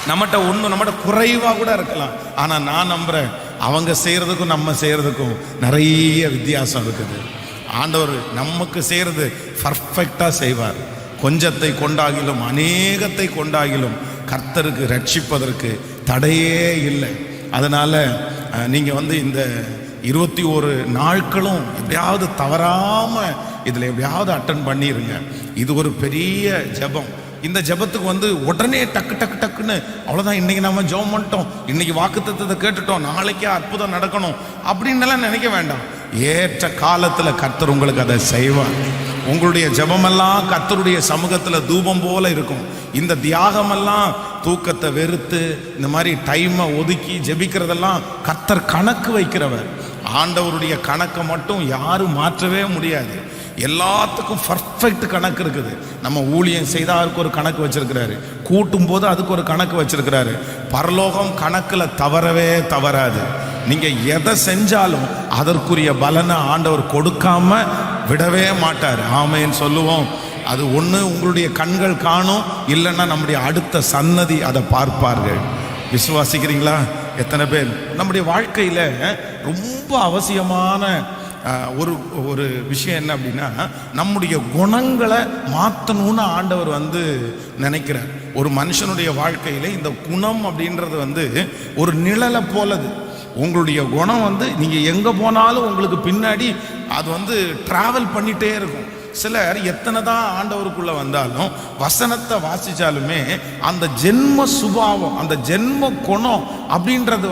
நம்மகிட்ட ஒன்று நம்மகிட்ட குறைவாக கூட இருக்கலாம். ஆனால் நான் நம்புகிறேன், அவங்க செய்கிறதுக்கும் நம்ம செய்கிறதுக்கும் நிறைய வித்தியாசம் இருக்குது. ஆண்டவர் நமக்கு செய்கிறது பர்ஃபெக்டாக செய்வார். கொஞ்சத்தை கொண்டாகிலும் அநேகத்தை கொண்டாகிலும் கர்த்தருக்கு ரட்சிப்பதற்கு தடையே இல்லை. அதனால் நீங்கள் இந்த 21 நாட்களும் எப்படியாவது தவறாமல் இதில் எப்படியாவது அட்டன் பண்ணிடுங்க. இது ஒரு பெரிய ஜெபம். இந்த ஜெபத்துக்கு உடனே டக்கு டக்கு டக்குன்னு அவ்வளோதான், இன்றைக்கி நம்ம ஜெபம் பண்ணிட்டோம், இன்றைக்கி வாக்குத்தத்தத்தை கேட்டுட்டோம், நாளைக்கே அற்புதம் நடக்கணும் அப்படின்னலாம் நினைக்க வேண்டாம். ஏற்ற காலத்தில் கர்த்தர் உங்களுக்கு அதை செய்வார். உங்களுடைய ஜெபமெல்லாம் கர்த்தருடைய சமூகத்தில் தூபம் போல இருக்கும். இந்த தியாகமெல்லாம் தூக்கத்தை வெறுத்து இந்த மாதிரி டைமை ஒதுக்கி ஜெபிக்கிறதெல்லாம் கர்த்தர் கணக்கு வைக்கிறவர். ஆண்டவருடைய கணக்கை மட்டும் யாரும் மாற்றவே முடியாது. எல்லாத்துக்கும் பர்ஃபெக்ட் கணக்கு இருக்குது. நம்ம ஊழியம் செய்தால் அதுக்கு ஒரு கணக்கு வச்சிருக்கிறாரு, கூட்டும் போது அதுக்கு ஒரு கணக்கு வச்சிருக்கிறாரு. பரலோகம் கணக்கில் தவறவே தவறாது. நீங்கள் எதை செஞ்சாலும் அதற்குரிய பலனை ஆண்டவர் கொடுக்காம விடவே மாட்டார். ஆமேன்னு சொல்லுவோம். அது ஒன்று உங்களுடைய கண்கள் காணும், இல்லைன்னா நம்முடைய அடுத்த சன்னதி அதை பார்ப்பார்கள். விசுவாசிக்கிறீங்களா? எத்தனை பேர் நம்முடைய வாழ்க்கையில் ரொம்ப அவசியமான ஒரு விஷயம் என்ன அப்படின்னா, நம்முடைய குணங்களை மாற்றணும்னு ஆண்டவர் நினைக்கிறார். ஒரு மனுஷனுடைய வாழ்க்கையில் இந்த குணம் அப்படின்றது ஒரு நிழலை போலது. உங்களுடைய குணம் நீங்கள் எங்கே போனாலும் உங்களுக்கு பின்னாடி அது ட்ராவல் பண்ணிகிட்டே இருக்கும். சிலர் எத்தனை தான் ஆண்டவருக்குள்ளே வந்தாலும் வசனத்தை வாசித்தாலுமே அந்த ஜென்ம சுபாவம், அந்த ஜென்ம குணம் அப்படின்றது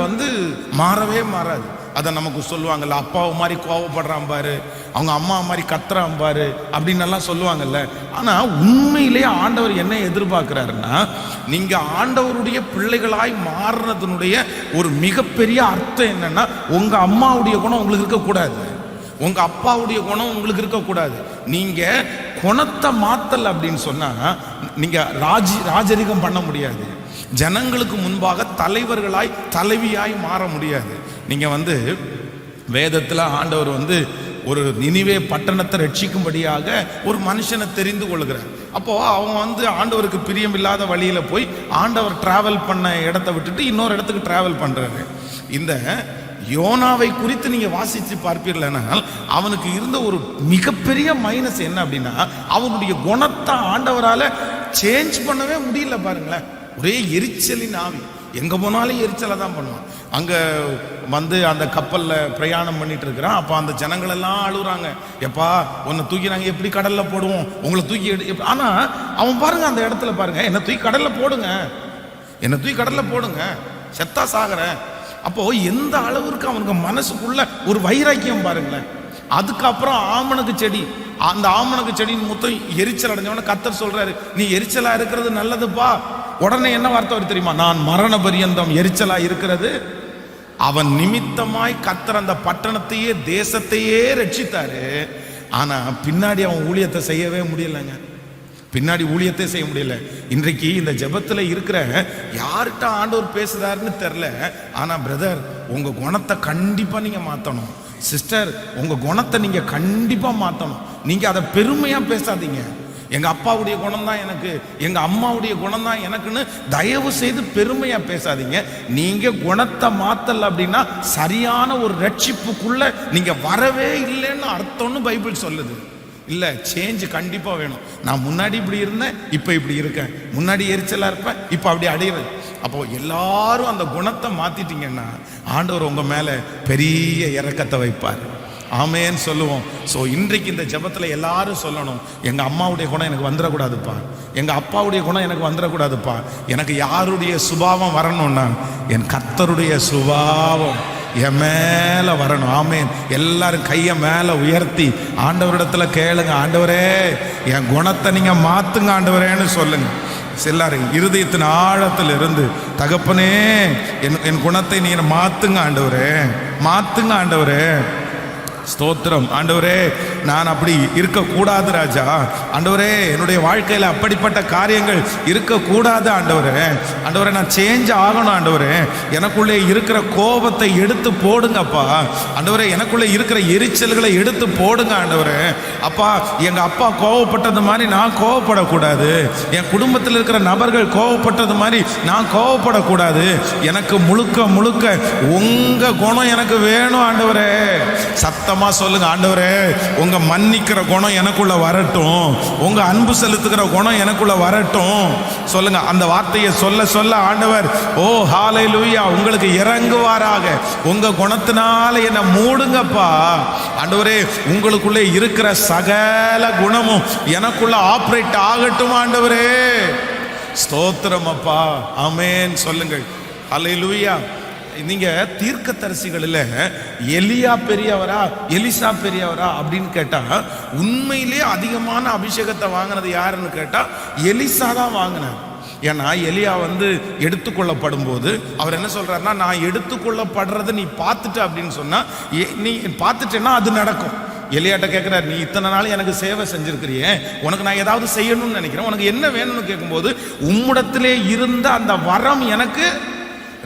மாறவே மாறாது. அதை நமக்கு சொல்லுவாங்கல்ல, அப்பாவை மாதிரி கோவப்படுறான் பாரு, அவங்க அம்மா மாதிரி கத்துறான் பாரு அப்படின்னெல்லாம் சொல்லுவாங்கல்ல. ஆனால் உண்மையிலே ஆண்டவர் என்ன எதிர்பார்க்குறாருன்னா, நீங்கள் ஆண்டவருடைய பிள்ளைகளாய் மாறுறதுனுடைய ஒரு மிகப்பெரிய அர்த்தம் என்னன்னா, உங்கள் அம்மாவுடைய குணம் உங்களுக்கு இருக்கக்கூடாது, உங்கள் அப்பாவுடைய குணம் உங்களுக்கு இருக்கக்கூடாது. நீங்கள் குணத்தை மாற்றலை அப்படின்னு சொன்னால் நீங்கள் ராஜரிகம் பண்ண முடியாது. ஜனங்களுக்கு முன்பாக தலைவர்களாய் தலைவியாய் மாற முடியாது. நீங்கள் வேதத்தில் ஆண்டவர் ஒரு நினிவே பட்டணத்தை ரட்சிக்கும்படியாக ஒரு மனுஷனை தெரிந்து கொள்கிறார். அப்போது அவங்க ஆண்டவருக்கு பிரியம் இல்லாத வழியில் போய் ஆண்டவர் டிராவல் பண்ண இடத்த விட்டுட்டு இன்னொரு இடத்துக்கு டிராவல் பண்ணுறாரு. இந்த யோனாவை குறித்து நீங்கள் வாசித்து பார்ப்பீர்களானால் அவனுக்கு இருந்த ஒரு மிகப்பெரிய மைனஸ் என்ன அப்படின்னா, அவனுடைய குணத்தை ஆண்டவரால் சேஞ்ச் பண்ணவே முடியல. பாருங்களேன், ஒரே எரிச்சலின் ஆவி, எங்கே போனாலும் எரிச்சலை தான் பண்ணுவான். அங்கே அந்த கப்பலில் பிரயாணம் பண்ணிட்டு இருக்கிறான். அப்போ அந்த ஜனங்கள் எல்லாம் அழுகுறாங்க, எப்பா உன்னை தூக்கி நாங்கள் எப்படி கடலில் போடுவோம், உங்களை தூக்கி ஆனால் அவன் பாருங்க அந்த இடத்துல பாருங்க, என்னை தூக்கி கடலில் போடுங்க, என்னை தூக்கி கடலில் போடுங்க, செத்தா சாகிறேன். அப்போ எந்த அளவுக்கு அவனுக்கு மனசுக்குள்ள ஒரு வைராக்கியம் பாருங்களேன். அதுக்கப்புறம் ஆமணக்கு செடி, அந்த ஆமணக்கு செடியின் மொத்தம் எரிச்சல் அடைஞ்சவன கர்த்தர் சொல்றாரு, நீ எரிச்சலா இருக்கிறது நல்லதுப்பா. உடனே என்ன வார்த்தை வரும் தெரியுமா? நான் மரண பரியந்தம் எரிச்சலா இருக்கிறது. அவன் நிமித்தமாய் கர்த்தர் அந்த பட்டணத்தையே தேசத்தையே ரட்சித்தாரு. ஆனா பின்னாடி அவன் ஊழியத்தை செய்யவே முடியலைங்க. பின்னாடி ஊழியத்தை செய்ய முடியல. இன்றைக்கு இந்த ஜெபத்தில் இருக்கிற யார்கிட்ட ஆண்டவர் பேசுறாருன்னு தெரில. ஆனால் பிரதர், உங்கள் குணத்தை கண்டிப்பாக நீங்கள் மாற்றணும். சிஸ்டர், உங்கள் குணத்தை நீங்கள் கண்டிப்பாக மாற்றணும். நீங்கள் அதை பெருமையாக பேசாதீங்க. எங்கள் அப்பாவுடைய குணம் தான் எனக்கு, எங்கள் அம்மாவுடைய குணம் தான் எனக்குன்னு தயவு செய்து பெருமையாக பேசாதீங்க. நீங்கள் குணத்தை மாற்றலை அப்படின்னா சரியான ஒரு ரட்சிப்புக்குள்ளே நீங்கள் வரவே இல்லைன்னு அர்த்தம்னு பைபிள் சொல்லுது. இல்லை, சேஞ்சு கண்டிப்பாக வேணும். நான் முன்னாடி இப்படி இருந்தேன், இப்போ இப்படி இருக்கேன். முன்னாடி எரிச்சலாக இருப்பேன், இப்போ அப்படி அடையிறது. அப்போது எல்லாரும் அந்த குணத்தை மாற்றிட்டீங்கன்னா ஆண்டவர் உங்கள் மேலே பெரிய இரக்கத்தை வைப்பார். ஆமேன்னு சொல்லுவோம். ஸோ இன்றைக்கு இந்த ஜெபத்தில் எல்லாரும் சொல்லணும், எங்கள் அம்மாவுடைய குணம் எனக்கு வந்துடக்கூடாதுப்பா, எங்கள் அப்பாவுடைய குணம் எனக்கு வந்துடக்கூடாதுப்பா. எனக்கு யாருடைய சுபாவம் வரணும்னா என் கர்த்தருடைய சுபாவம் என் மேலே வரணும். ஆமேன். எல்லாரும் கையை மேலே உயர்த்தி ஆண்டவரிடத்துல கேளுங்க, ஆண்டவரே என் குணத்தை நீங்கள் மாற்றுங்க ஆண்டவரேன்னு சொல்லுங்க. எல்லாரும் இருதயத்தின் ஆழத்தில் இருந்து, தகப்பனே என் குணத்தை நீங்க மாற்றுங்க ஆண்டவரே, மாற்றுங்க ஆண்டவரே. ஸ்தோத்திரம். ஆண்டவரே, நான் அப்படி இருக்கக்கூடாது ராஜா. ஆண்டவரே, என்னுடைய வாழ்க்கையில் அப்படிப்பட்ட காரியங்கள் இருக்கக்கூடாது ஆண்டவரே. ஆண்டவரே, நான் சேஞ்ச் ஆகணும் ஆண்டவரே. எனக்குள்ளே இருக்கிற கோபத்தை எடுத்து போடுங்கப்பா. ஆண்டவரே, எனக்குள்ளே இருக்கிற எரிச்சல்களை எடுத்து போடுங்க ஆண்டவரே. அப்பா, எங்கள் அப்பா கோவப்பட்டது மாதிரி நான் கோவப்படக்கூடாது. என் குடும்பத்தில் இருக்கிற நபர்கள் கோவப்பட்டது மாதிரி நான் கோவப்படக்கூடாது. எனக்கு முழுக்க முழுக்க உங்க குணம் எனக்கு வேணும் ஆண்டவரே. சத்தமா சொல்லுங்க, ஆண்டவரே, உங்க மன்னிக்கிற குணம் எனக்குள்ள வரட்டும், உங்க அன்பு செலுத்துகிற குணம் எனக்குள்ள வரட்டும். சொல்லுங்க, அந்த வார்த்தையை சொல்ல சொல்ல ஆண்டவர் ஓ ஹல்லேலூயா உங்களுக்கு இறங்குவாராக. உங்க குணத்தினால என்ன மூடுங்கப்பா. ஆண்டவரே, உங்களுக்குள்ளே இருக்கிற சகல குணமும் எனக்குள்ள ஆப்ரேட் ஆகட்டும் ஆண்டவரே. ஸ்தோத்திரம் அப்பா. ஆமென் சொல்லுங்கள். ஹல்லேலூயா. நீங்க தீர்க்கதரிசிகளில் எலியா பெரியவரா எலிசா பெரியவரா அப்படின்னு கேட்டா, உண்மையிலே அதிகமான அபிஷேகத்தை வாங்கினது யாருன்னு கேட்டா எலிசா தான் வாங்கினார். ஏன்னா எலியா எடுத்துக்கொள்ளப்படும் போது அவர் என்ன சொல்றாருன்னா, நான் எடுத்துக்கொள்ளப்படுறதை நீ பார்த்துட்ட அப்படின்னு சொன்னா, நீ பார்த்துட்டேன்னா அது நடக்கும். எலியாட்ட கேட்கிறார், நீ இத்தனை நாள் எனக்கு சேவை செஞ்சிருக்கிறியே, உனக்கு நான் ஏதாவது செய்யணும்னு நினைக்கிறேன், உனக்கு என்ன வேணும்னு கேட்கும்போது, உம்மிடத்திலே இருந்த அந்த வரம் எனக்கு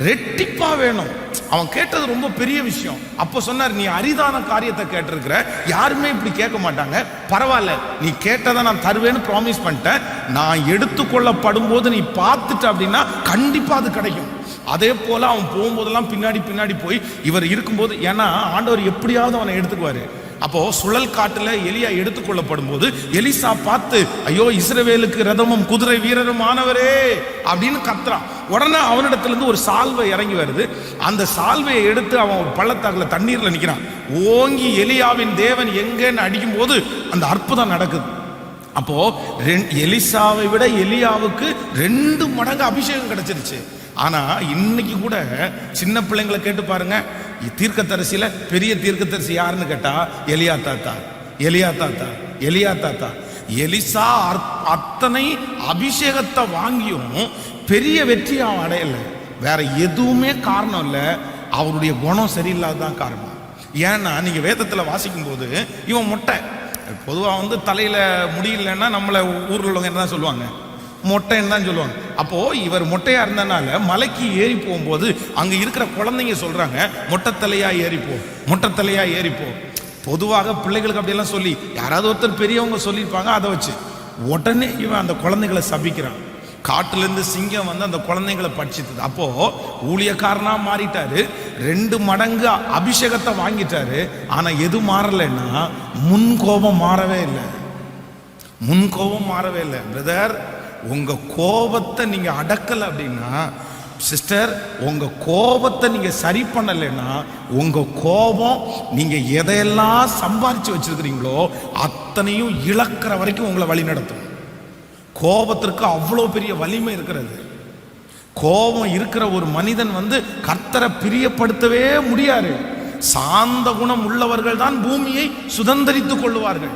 ரெட்டிப்பா வேணும். அவன் கேட்டது ரொம்ப பெரிய விஷயம். அப்போ சொன்னார், நீ அரிதான காரியத்தை கேட்டிருக்கிற, யாருமே இப்படி கேட்க மாட்டாங்க, பரவாயில்ல, நீ கேட்டதை நான் தருவேன்னு ப்ராமிஸ் பண்ணிட்டேன். நான் எடுத்துக்கொள்ளப்படும் போது நீ பார்த்துட்ட அப்படின்னா கண்டிப்பா அது கிடைக்கும். அதே போல அவன் போகும்போதெல்லாம் பின்னாடி பின்னாடி போய் இவர் இருக்கும்போது, ஏன்னா ஆண்டவர் எப்படியாவது அவனை எடுத்துக்குவாரு. அப்போ சுழல் காட்டுல எலியா எடுத்துக்கொள்ளப்படும் போது எலிசா பார்த்து, ஐயோ இஸ்ரவேலுக்கு ரதமும் குதிரை வீரரும் ஆனவரே அப்படின்னு கத்துறான். உடனே அவனிடத்திலிருந்து ஒரு சால்வை இறங்கி வருது. அந்த சால்வையை எடுத்து அவன் ஒரு பள்ளத்தாக்குல தண்ணீர்ல நிக்கிறான். ஓங்கி எலியாவின் தேவன் எங்கன்னு அடிக்கும் போது அந்த அற்புதம் நடக்குது. அப்போ எலிசாவை விட எலியாவுக்கு 2 மடங்கு அபிஷேகம் கிடைச்சிருச்சு. ஆனா இன்னைக்கு கூட சின்ன பிள்ளைங்களை கேட்டு பாருங்க, தீர்க்கதரிசியில பெரிய தீர்க்கதரிசி யாருன்னு கேட்டா எலியா தாத்தா, எலியா தாத்தா, எலியா தாத்தா. எலிசா அத்தனை அபிஷேகத்தை வாங்கியும் பெரிய வெற்றி அவன் அடையல. வேற எதுவுமே காரணம் இல்ல, அவருடைய குணம் சரியில்லாததான் காரணம். ஏன்னா நீங்க வேதத்துல வாசிக்கும் போது, இவன் மொட்டை. பொதுவாக தலையில முடியலன்னா நம்மள ஊர்ல உள்ளவங்க என்ன சொல்லுவாங்க, மொட்டைன்னு தான் சொல்லுவாங்க. அப்போ இவர் மொட்டையா இருந்தனால மலைக்கு ஏறி போகும்போது அங்க இருக்கிற குழந்தைங்க சொல்றாங்க, மொட்டைத்தலையா ஏறிப்போ, மொட்டைத்தலையா ஏறிப்போ. பொதுவாக பிள்ளைகளுக்கு அப்படியெல்லாம் சொல்லி யாராவது ஒருத்தர் பெரியவங்க சொல்லியிருப்பாங்க, அதை வச்சு உடனே இவன் அந்த குழந்தைகளை சபிக்கிறான். காட்டிலிருந்து சிங்கம் அந்த குழந்தைங்களை படிச்சுது. அப்போ ஊழியக்காரனா மாறிட்டாரு, 2 மடங்கு அபிஷேகத்தை வாங்கிட்டாரு. ஆனா எது மாறலைன்னா முன் கோபம் மாறவே இல்லை, முன் கோபம் மாறவே இல்லை. பிரதர், உங்க கோபத்தை நீங்க அடக்கல அப்படின்னா, சிஸ்டர், உங்க கோபத்தை நீங்க சரி பண்ணலைன்னா, உங்க கோபம் நீங்க எதையெல்லாம் சம்பாதிச்சு வச்சிருக்கிறீங்களோ அத்தனையும் இழக்கிற வரைக்கும் உங்களை வழி நடத்தும். கோபத்திற்கு அவ்வளோ பெரிய வலிமை இருக்கிறது. கோபம் இருக்கிற ஒரு மனிதன் கர்த்தரை பிரியப்படுத்தவே முடியாது. சாந்த குணம் உள்ளவர்கள் தான் பூமியை சுதந்தரித்துக் கொள்ளுவார்கள்.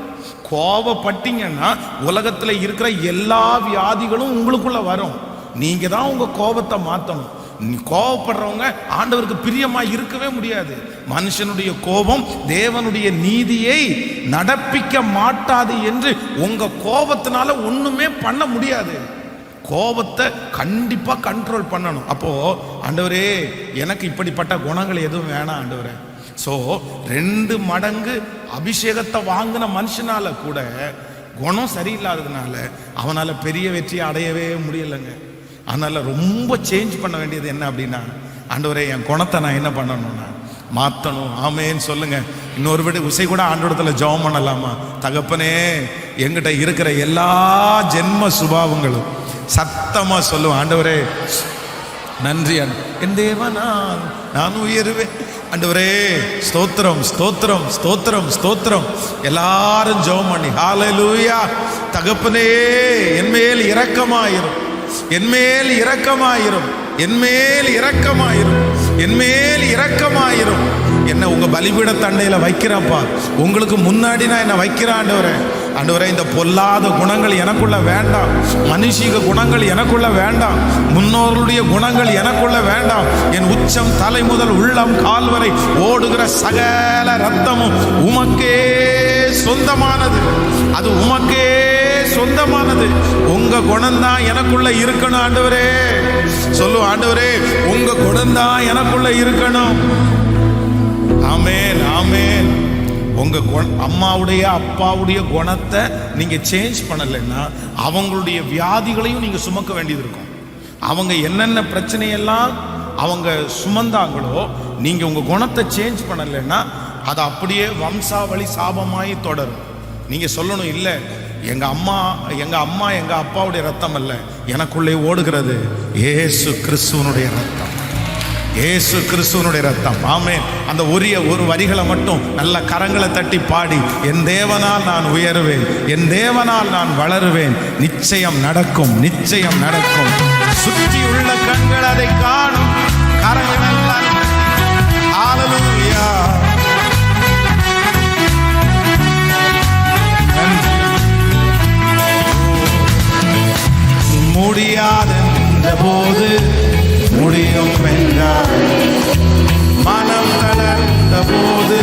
கோபப்பட்டீங்கன்னா உலகத்துல இருக்கிற எல்லா வியாதிகளும் உங்களுக்குள்ள வரும். நீங்க தான் உங்க கோபத்தை மாத்தணும். கோபப்படுறவங்க ஆண்டவருக்கு பிரியமா இருக்கவே முடியாது. மனுஷனுடைய கோபம் தேவனுடைய நீதியை நடப்பிக்க மாட்டாது என்று உங்க கோபத்தினால ஒண்ணுமே பண்ண முடியாது. கோபத்தை கண்டிப்பா கண்ட்ரோல் பண்ணணும். அப்போ ஆண்டவரே, எனக்கு இப்படிப்பட்ட குணங்கள் எதுவும் வேணாம் ஆண்டவரே. ஸோ 2 மடங்கு அபிஷேகத்தை வாங்கின மனுஷனால கூட குணம் சரியில்லாததுனால அவனால பெரிய வெற்றியை அடையவே முடியலைங்க. அதனால ரொம்ப சேஞ்ச் பண்ண வேண்டியது என்ன அப்படின்னா, ஆண்டவரே, என் குணத்தை நான் என்ன பண்ணணும்னா மாற்றணும். ஆமேன்னு சொல்லுங்க. இன்னொரு விட உசை கூட ஆண்டோடத்துல ஜெபம் பண்ணலாமா? தகப்பனே, எங்கிட்ட இருக்கிற எல்லா ஜென்ம சுபாவங்களும் சத்தமா சொல்லுவேன், ஆண்டவரே நன்றி, என் தேவனால் நான் உயருவேன். ஆண்டவரே ஸ்தோத்திரம், ஸ்தோத்திரம், ஸ்தோத்திரம், ஸ்தோத்திரம். எல்லாரும் ஜெபம் பண்ணி ஹல்லேலூயா. தகப்பனே, என்மேல் இரக்கமாயிரும், என்மேல் இரக்கமாயிரும், என்மேல் இரக்கமாயிரும், என்மேல் இரக்கமாயிரும். என்ன உங்க பலிபீட தண்டையில வைக்கிறப்பா, உங்களுக்கு முன்னாடி நான் என்ன வைக்கிறேன் ஆண்டவரே. ஆண்டவரே, இந்த பொல்லாத குணங்கள் எனக்குள்ள வேண்டாம், மனுஷிக குணங்கள் எனக்குள்ள வேண்டாம், முன்னோர்களுடைய குணங்கள் எனக்குள்ள வேண்டாம். என் உச்சம் தலை முதல் உள்ளம் கால் வரை ஓடுகிற சகல ரத்தமும் உமக்கே சொந்தமானது, அது உமக்கே சொந்தமானது. உங்க குணம்தான் எனக்குள்ள இருக்கணும் ஆண்டவரே. சொல்லு ஆண்டவரே, உங்க குணம்தான் எனக்குள்ள இருக்கணும். ஆமென், ஆமென். உங்க அம்மாவுடைய அப்பாவுடைய குணத்தை நீங்க சேஞ்ச் பண்ணலைன்னா அவங்களுடைய வியாதிகளையும் நீங்க சுமக்க வேண்டியது இருக்கும். அவங்க என்னென்ன பிரச்சனையெல்லாம் அவங்க சுமந்தாங்களோ, நீங்க உங்க குணத்தை சேஞ்ச் பண்ணலைன்னா அது அப்படியே வம்சாவளி சாபமாய் தொடரும். நீங்க சொல்லணும், இல்லை எங்க அம்மா எங்க அப்பாவுடைய ரத்தம் அல்ல, எனக்குள்ளே ஓடுகிறது இயேசு கிறிஸ்துவனுடைய ரத்தம், இயேசு கிறிஸ்துவனுடைய ரத்தம். ஆமென். அந்த ஒரு வரிகளை மட்டும் நல்ல கரங்களை தட்டி பாடி, என் தேவனால் நான் உயருவேன், என் தேவனால் நான் வளருவேன், நிச்சயம் நடக்கும், நிச்சயம் நடக்கும். சுற்றியுள்ள கண்கள் அதை காணும், கரங்கள் எல்லாம் ஹல்லேலூயா. முடியாதென்ற போது முடியும் என்றார், மனம் தளர்ந்த போது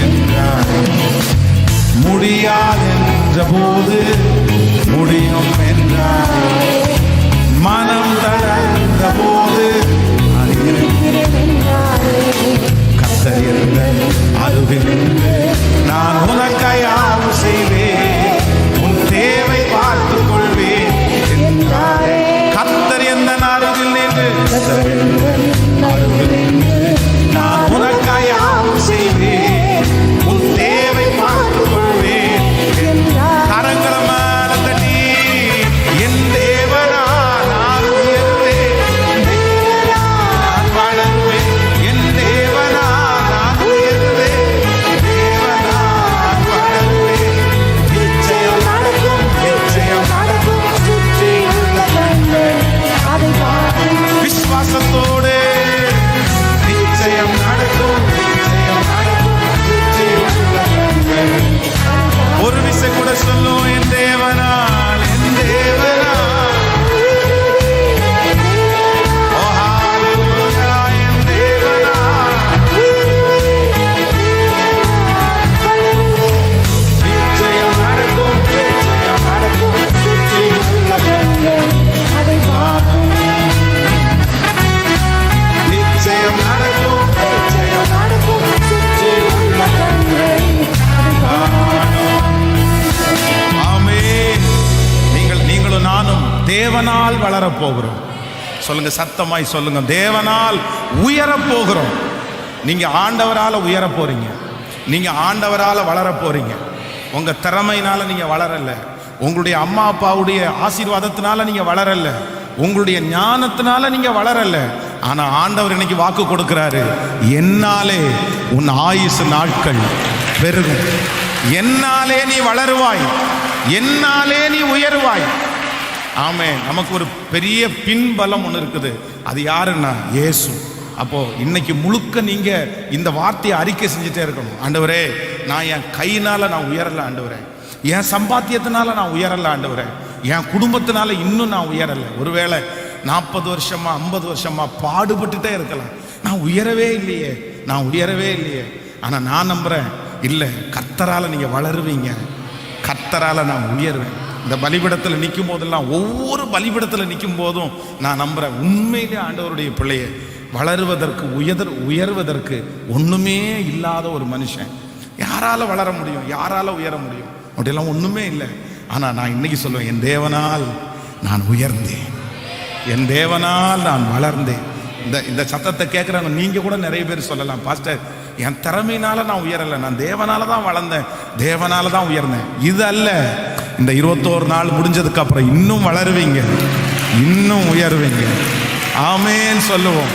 என்றார். முடியாதென்ற போது முடியும் என்றார், மனம் தளர்ந்த போது கர்த்தர் இருந்த அருகில் நான் உனக்காயாவும் செய்வேன், உன் தேவை பார்த்துக் கொள்வேன் என்றாரே. கர்த்தர் எந்த அருகில் நின்று நான் உனக்காயாவும் செய்வேன், உன் தேவை பார்த்துக் கொள்வேன். கரங்களை மேல தட்டி, என் தேவனா நான் உயர்வேன், நான் வளர்வேன், என் தேவனா நான் உயர்வேன், தேவனா நான் வளர்வேன். நிச்சயம் நடக்கும், நிச்சயம் நடக்கும். விசுவாசத்தோடு நிச்சயம் நடக்கும், நிச்சயம் நடக்கும். ஒரு விசை கூட சொல்லும், என் தேவனால், என் தேவனால், ஓ ஹல்லேலூயா, என் தேவனால் நிச்சயம் நடக்கும், நிச்சயம் நடக்கும். நிச்சயம் நடக்கும், நிச்சயம் நடக்கும். ஆமென். நீங்களும் நானும் தேவனால் வளரப் போகிறோம். சொல்லுங்க, சத்தமாய் சொல்லுங்க, தேவனால் உயரப் போகிறோம். நீங்க ஆண்டவரால உயர போறீங்க, நீங்க ஆண்டவரால வளர போறீங்க. உங்க திறமையினால நீங்க வளரல, உங்களுடைய அம்மா அப்பாவுடைய ஆசீர்வாதத்தினால நீங்க வளரல, உங்களுடைய ஞானத்தினால நீங்க வளரல. ஆனா ஆண்டவர் இன்னைக்கு வாக்கு கொடுக்கிறாரு, என்னாலே உன் ஆயுசு நாட்கள் பெருகும், என்னாலே நீ வளருவாய், என்னாலே நீ உயருவாய். ஆமென். நமக்கு ஒரு பெரிய பின்பலம் ஒன்று இருக்குது, அது யாருன்னா இயேசு. அப்போ இன்னைக்கு முழுக்க நீங்க இந்த வார்த்தையை அறிக்கை செஞ்சுட்டே இருக்கணும். ஆண்டவரே, நான் என் கையினால நான் உயரல ஆண்டவரே, என் சம்பாத்தியத்தினால நான் உயரல ஆண்டவரே, என் குடும்பத்தினால இன்னும் நான் உயரல. ஒருவேளை 40 வருஷமா 50 வருஷமா பாடுபட்டுட்டே இருக்கலாம், நான் உயரவே இல்லையே, நான் உயரவே இல்லையே. ஆனா நான் நம்புறேன், இல்லை, கர்த்தரால நீங்க வளருவீங்க, கர்த்தரால நான் உயர்வேன். இந்த பலிபீடத்தில் நிற்கும் போதெல்லாம், ஒவ்வொரு பலிபீடத்தில் நிற்கும் போதும் நான் நம்புறேன், உண்மையிலே ஆண்டவருடைய பிள்ளையை வளருவதற்கு உயர்வதற்கு ஒண்ணுமே இல்லாத ஒரு மனுஷன் யாரால வளர முடியும், யாரால உயர முடியும்? அப்படியெல்லாம் ஒண்ணுமே இல்லை. ஆனா நான் இன்னைக்கு சொல்லுவேன், என் தேவனால் நான் உயர்ந்தேன், என் தேவனால் நான் வளர்ந்தேன். இந்த சத்தத்தை கேட்குறாங்க, நீங்க கூட நிறைய பேர் சொல்லலாம், பாஸ்டர் என் திறமையினால நான் உயரலை, நான் தேவனால தான் வளர்ந்தேன், தேவனால தான் உயர்ந்தேன். இது அல்ல, இந்த 21 நாள் முடிஞ்சதுக்கு அப்புறம் இன்னும் வளருவீங்க, இன்னும் உயர்வீங்க. ஆமென் சொல்லுவோம்.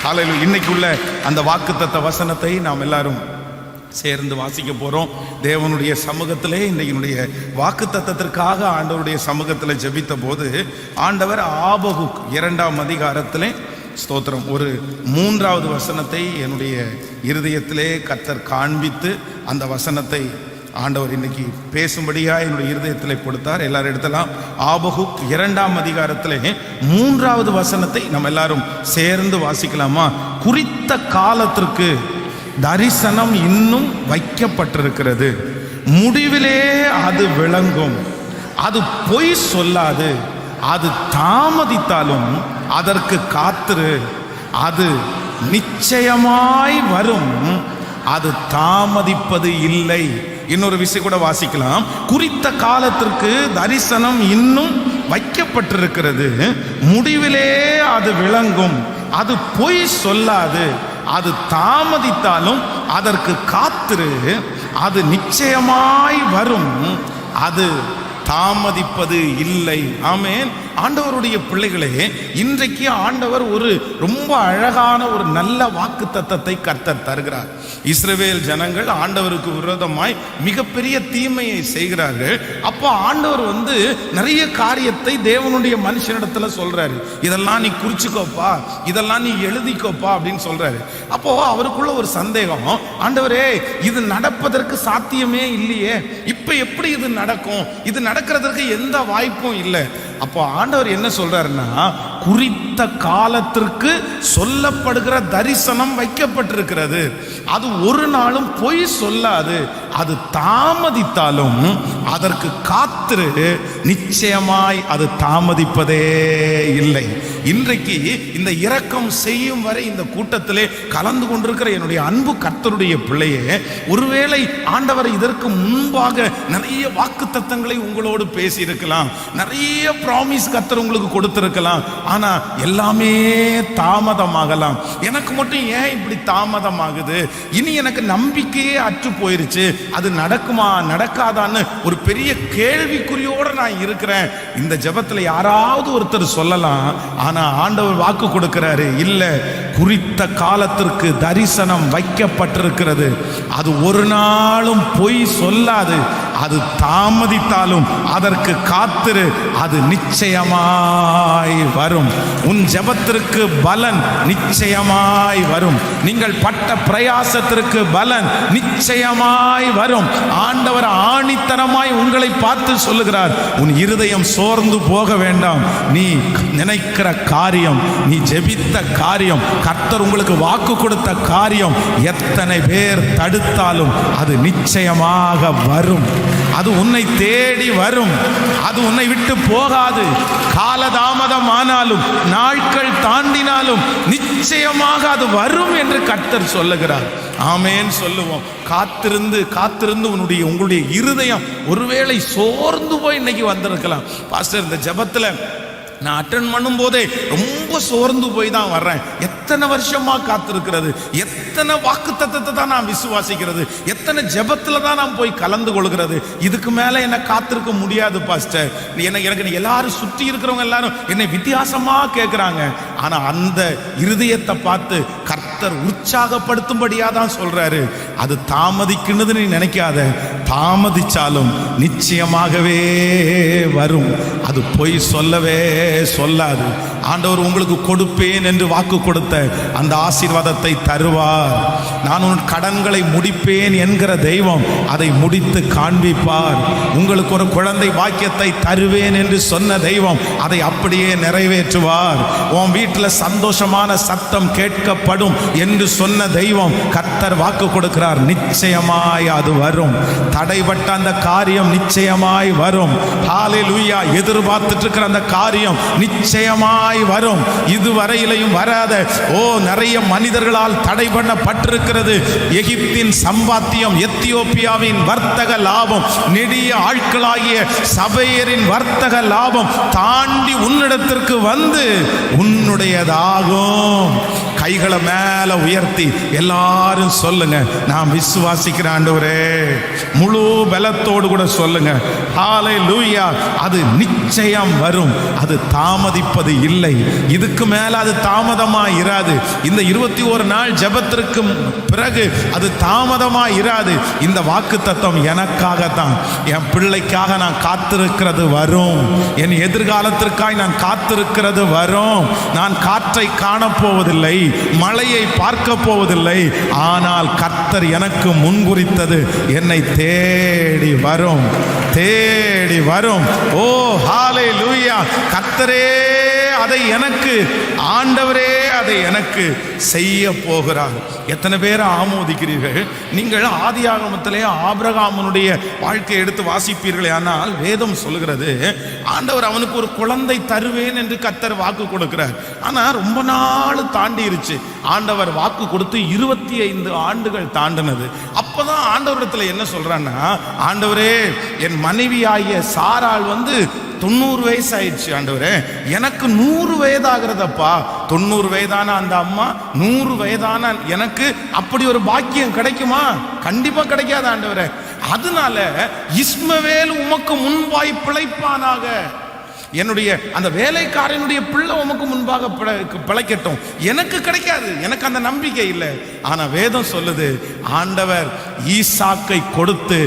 ஹல்லேலூயா. இன்னைக்கு உள்ள அந்த வாக்குத்தத்த வசனத்தை நாம் எல்லாரும் சேர்ந்து வாசிக்க போறோம். தேவனுடைய சமூகத்திலே இன்றைய வாக்குத்தத்தத்திற்காக ஆண்டவருடைய சமூகத்தில் ஜெபித்த போது ஆண்டவர் ஆபகுக் 2ஆம் அதிகாரத்திலே ஸ்தோத்திரம் ஒரு 3வது வசனத்தை என்னுடைய இருதயத்திலே கர்த்தர் காண்பித்து அந்த வசனத்தை ஆண்டவர் இன்னைக்கு பேசும்படியா என்னுடைய இருதயத்தில் கொடுத்தார். எல்லாரும் எடுத்தலாம். ஆபகுக் 2ஆம் அதிகாரத்திலே 3வது வசனத்தை நம்ம எல்லாரும் சேர்ந்து வாசிக்கலாமா? குறித்த காலத்திற்கு தரிசனம் இன்னும் வைக்கப்பட்டிருக்கிறது, முடிவிலே அது விளங்கும், அது பொய் சொல்லாது, அது தாமதித்தாலும் அதற்கு காத்திரு, அது நிச்சயமாய் வரும், அது தாமதிப்பது இல்லை. இன்னொரு விஷயம் கூட வாசிக்கலாம். குறித்த காலத்திற்கு தரிசனம் இன்னும் வைக்கப்பட்டிருக்கிறது, முடிவிலே அது விளங்கும், அது பொய் சொல்லாது, அது தாமதித்தாலும் அதற்கு காத்திரு, அது நிச்சயமாய் வரும், அது தாமதிப்பது இல்லை. ஆமென். ஆண்டவருடைய பிள்ளைகளே, இன்றைக்கு ஆண்டவர் ஒரு ரொம்ப அழகான ஒரு நல்ல வாக்குத்தத்தத்தை கர்த்தர் தருகிறார். இஸ்ரவேல் ஜனங்கள் ஆண்டவருக்கு விரோதமாய் மிகப்பெரிய தீமையை செய்கிறார்கள். அப்போ ஆண்டவர் நிறைய காரியத்தை தேவனுடைய மனுஷனிடத்துல சொல்றாரு. இதெல்லாம் நீ குறிச்சுக்கோப்பா, இதெல்லாம் நீ எழுதிக்கோப்பா அப்படின்னு சொல்றாரு. அப்போ அவருக்குள்ள ஒரு சந்தேகம், ஆண்டவரே இது நடப்பதற்கு சாத்தியமே இல்லையே, இப்ப எப்படி இது நடக்கும்? இது நடக்கிறதுக்கு எந்த வாய்ப்பும் இல்லை. அப்போ ஆண்டவர் என்ன சொல்றாருன்னா, குறித்த காலத்திற்கு சொல்லப்படுகிற தரிசனம் வைக்கப்பட்டிருக்கிறது, அது ஒரு நாளும் பொய் சொல்லாது, அது தாமதித்தாலும் அதற்கு காத்திரு, நிச்சயமாய் அது தாமதிப்பதே இல்லை. இன்றைக்கு இந்த இரக்கம் செய்யும் வரை இந்த கூட்டத்திலே கலந்து கொண்டிருக்கிற என்னுடைய அன்பு கர்த்தருடைய பிள்ளையே, ஒருவேளை ஆண்டவர் இதற்கு முன்பாக நிறைய வாக்குத்தத்தங்களை உங்களோடு பேசி இருக்கலாம், நிறைய ப்ராமிஸ் கர்த்தர் உங்களுக்கு கொடுத்திருக்கலாம். ஆனா எல்லாமே தாமதமாகலாம். எனக்கு மட்டும் ஏன் இப்படி தாமதமாகுது? இனி எனக்கு நம்பிக்கையே அற்று போயிருச்சு, அது நடக்குமா நடக்காதான்னு ஒரு பெரிய கேள்விக்குறியோடு நான் இருக்கிறேன். இந்த ஜெபத்தில் யாராவது ஒருத்தர் சொல்லலாம். ஆனா ஆண்டவர் வாக்கு கொடுக்கிறாரு, இல்ல, குறித்த காலத்திற்கு தரிசனம் வைக்கப்பட்டிருக்கிறது, அது ஒரு நாளும் பொய் சொல்லாது, அது தாமதித்தாலும் அதற்கு காத்திரு, அது நிச்சயமாய் வரும். உன் ஜெபத்திற்கு பலன் நிச்சயமாய் வரும். நீங்கள் பட்ட பிரயாசத்திற்கு பலன் நிச்சயமாய் வரும். ஆண்டவர் ஆணித்தரமாய் உங்களை பார்த்து சொல்லுகிறார், உன் இருதயம் சோர்ந்து போக வேண்டாம். நீ நினைக்கிற காரியம், நீ ஜெபித்த காரியம், கர்த்தர் உங்களுக்கு வாக்கு கொடுத்த காரியம், எத்தனை பேர் தடுத்தாலும் அது நிச்சயமாக வரும். அது உன்னை தேடி வரும், அது உன்னை விட்டு போகாது. காலதாமதம் ஆனாலும், நாட்கள் தாண்டினாலும் நிச்சயமாக அது வரும் என்று கர்த்தர் சொல்லுகிறார். ஆமென் சொல்லுவோம். காத்திருந்து காத்திருந்து உங்களுடைய இருதயம் ஒருவேளை சோர்ந்து போய் இன்னைக்கு வந்திருக்கலாம். பாஸ்டர், இந்த ஜெபத்துல நான் அட்டன் பண்ணும் போதே ரொம்ப சோர்ந்து போய் தான் வர்றேன். எத்தனை வருஷமா காத்திருக்கிறது, எத்தனை வாக்குத்தத்தத்தை தான் நான் விசுவாசிக்கிறது, எத்தனை ஜெபத்துல தான் நான் போய் கலந்து கொள்கிறது, இதுக்கு மேல என்ன காத்திருக்க முடியாது பாஸ்டர். எனக்கு எல்லாரும் சுற்றி இருக்கிறவங்க எல்லாரும் என்னை வித்தியாசமா கேட்கிறாங்க. ஆனா அந்த இருதயத்தை பார்த்து கர்த்தர் உற்சாகப்படுத்தும்படியா தான் சொல்றாரு, அது தாமதிக்குன்னு நீ நினைக்காத, தாமதிச்சாலும் நிச்சயமாகவே வரும், அது பொய் சொல்லவே சொல்லாது. ஆண்டவர் உங்களுக்கு கொடுப்பேன் என்று வாக்கு கொடுத்த அந்த ஆசீர்வாதத்தை தருவார். நான் உன் கடன்களை முடிப்பேன் என்கிற தெய்வம் அதை முடித்து காண்பிப்பார். உங்களுக்கு ஒரு குழந்தை பாக்கியத்தை தருவேன் என்று சொன்ன தெய்வம் அதை அப்படியே நிறைவேற்றுவார். உன் வீட்டில் சந்தோஷமான சத்தம் கேட்கப்படும் என்று சொன்ன தெய்வம் கர்த்தர் வாக்கு கொடுக்கிறார், நிச்சயமாய் அது வரும். தடைபட்ட அந்த காரியம் நிச்சயமாய் வரும். ஹல்லேலூயா. எதிர்பார்த்துட்டு இருக்கிற அந்த காரியம் நிச்சயமாய் வரும். இதுவரையிலையும் வராத நிறைய மனிதர்களால் தடை பண்ணப்பட்டிருக்கிறது. எகிப்தின் சம்பாத்தியம், எத்தியோப்பியாவின் வர்த்தக லாபம், நெடிய ஆட்களாகிய சபையரின் வர்த்தக லாபம் தாண்டி உன்னிடத்திற்கு வந்து உன்னுடையதாகும். கைகளை மேல உயர்த்தி எல்லாரும் சொல்லுங்க, நான் விசுவாசிக்கிறேன் ஆண்டவரே. முழு பலத்தோடு கூட சொல்லுங்க, ஹல்லேலூயா. அது நிச்சயம் வரும், அது தாமதிப்பது இல்லை. இதுக்கு மேல அது தாமதமா இராது. இந்த 21 நாள் ஜெபத்திற்கு பிறகு அது தாமதமா இராது. இந்த வாக்குத்தத்தம் எனக்காகத்தான், என் பிள்ளைக்காக நான் காத்திருக்கிறது வரும். என் எதிர்காலத்திற்காய் நான் காத்திருக்கிறது வரும். நான் காற்றை காணப்போவதில்லை, மழையை பார்க்க போவதில்லை. ஆனால் கர்த்தர் எனக்கு முன்குறித்தது என்னை தேடி வரும், தேடி வரும். ஓ ஹல்லேலூயா! கர்த்தரே அதை எனக்கு, ஆண்டவரே அதை எனக்கு செய்ய போகிறார். எத்தனை பேர் ஆமோதிக்கிறீர்கள்? நீங்கள் ஆதியாகமத்திலே ஆபிரகாமனுடைய வாழ்க்கையை எடுத்து வாசிப்பீர்களே, ஆனால் வேதம் சொல்லுகிறது ஆண்டவர் அவனுக்கு ஒரு குழந்தை தருவேன் என்று கர்த்தர் வாக்கு கொடுக்கிறார். ஆனால் ரொம்ப நாள் தாண்டிருச்சு. ஆண்டவர் வாக்கு கொடுத்து 25 ஆண்டுகள் தாண்டினது. அப்பதான் ஆண்டவரிடத்துல என்ன சொல்றான்னா, ஆண்டவரே என் மனைவி ஆகிய சாராள் 90 வயசு ஆயிடுச்சு ஆண்டவரே, எனக்கு 100 வயதாகிறதப்பா. 90 வயதான அந்த அம்மா 100 வயதான எனக்கு அப்படி ஒரு பாக்கியம் கிடைக்குமா? கண்டிப்பா கிடைக்காது ஆண்டவரே. அதனால இஸ்மவேல் உமக்கு முன்பாய் பிழைப்பானாக, என்னுடைய அந்த வேலைக்காரனுடைய பிள்ளை உமக்கு முன்பாக பிழைக்கட்டும். எனக்கு கிடைக்காது, எனக்கு அந்த நம்பிக்கை இல்லை. ஆனா வேதம் சொல்லுது ஆண்டவர் ஈசாக்கை கொடுத்து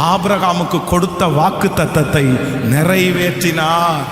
ஆபிரகாமுக்கு கொடுத்த வாக்கு தத்தத்தை நிறைவேற்றினார்.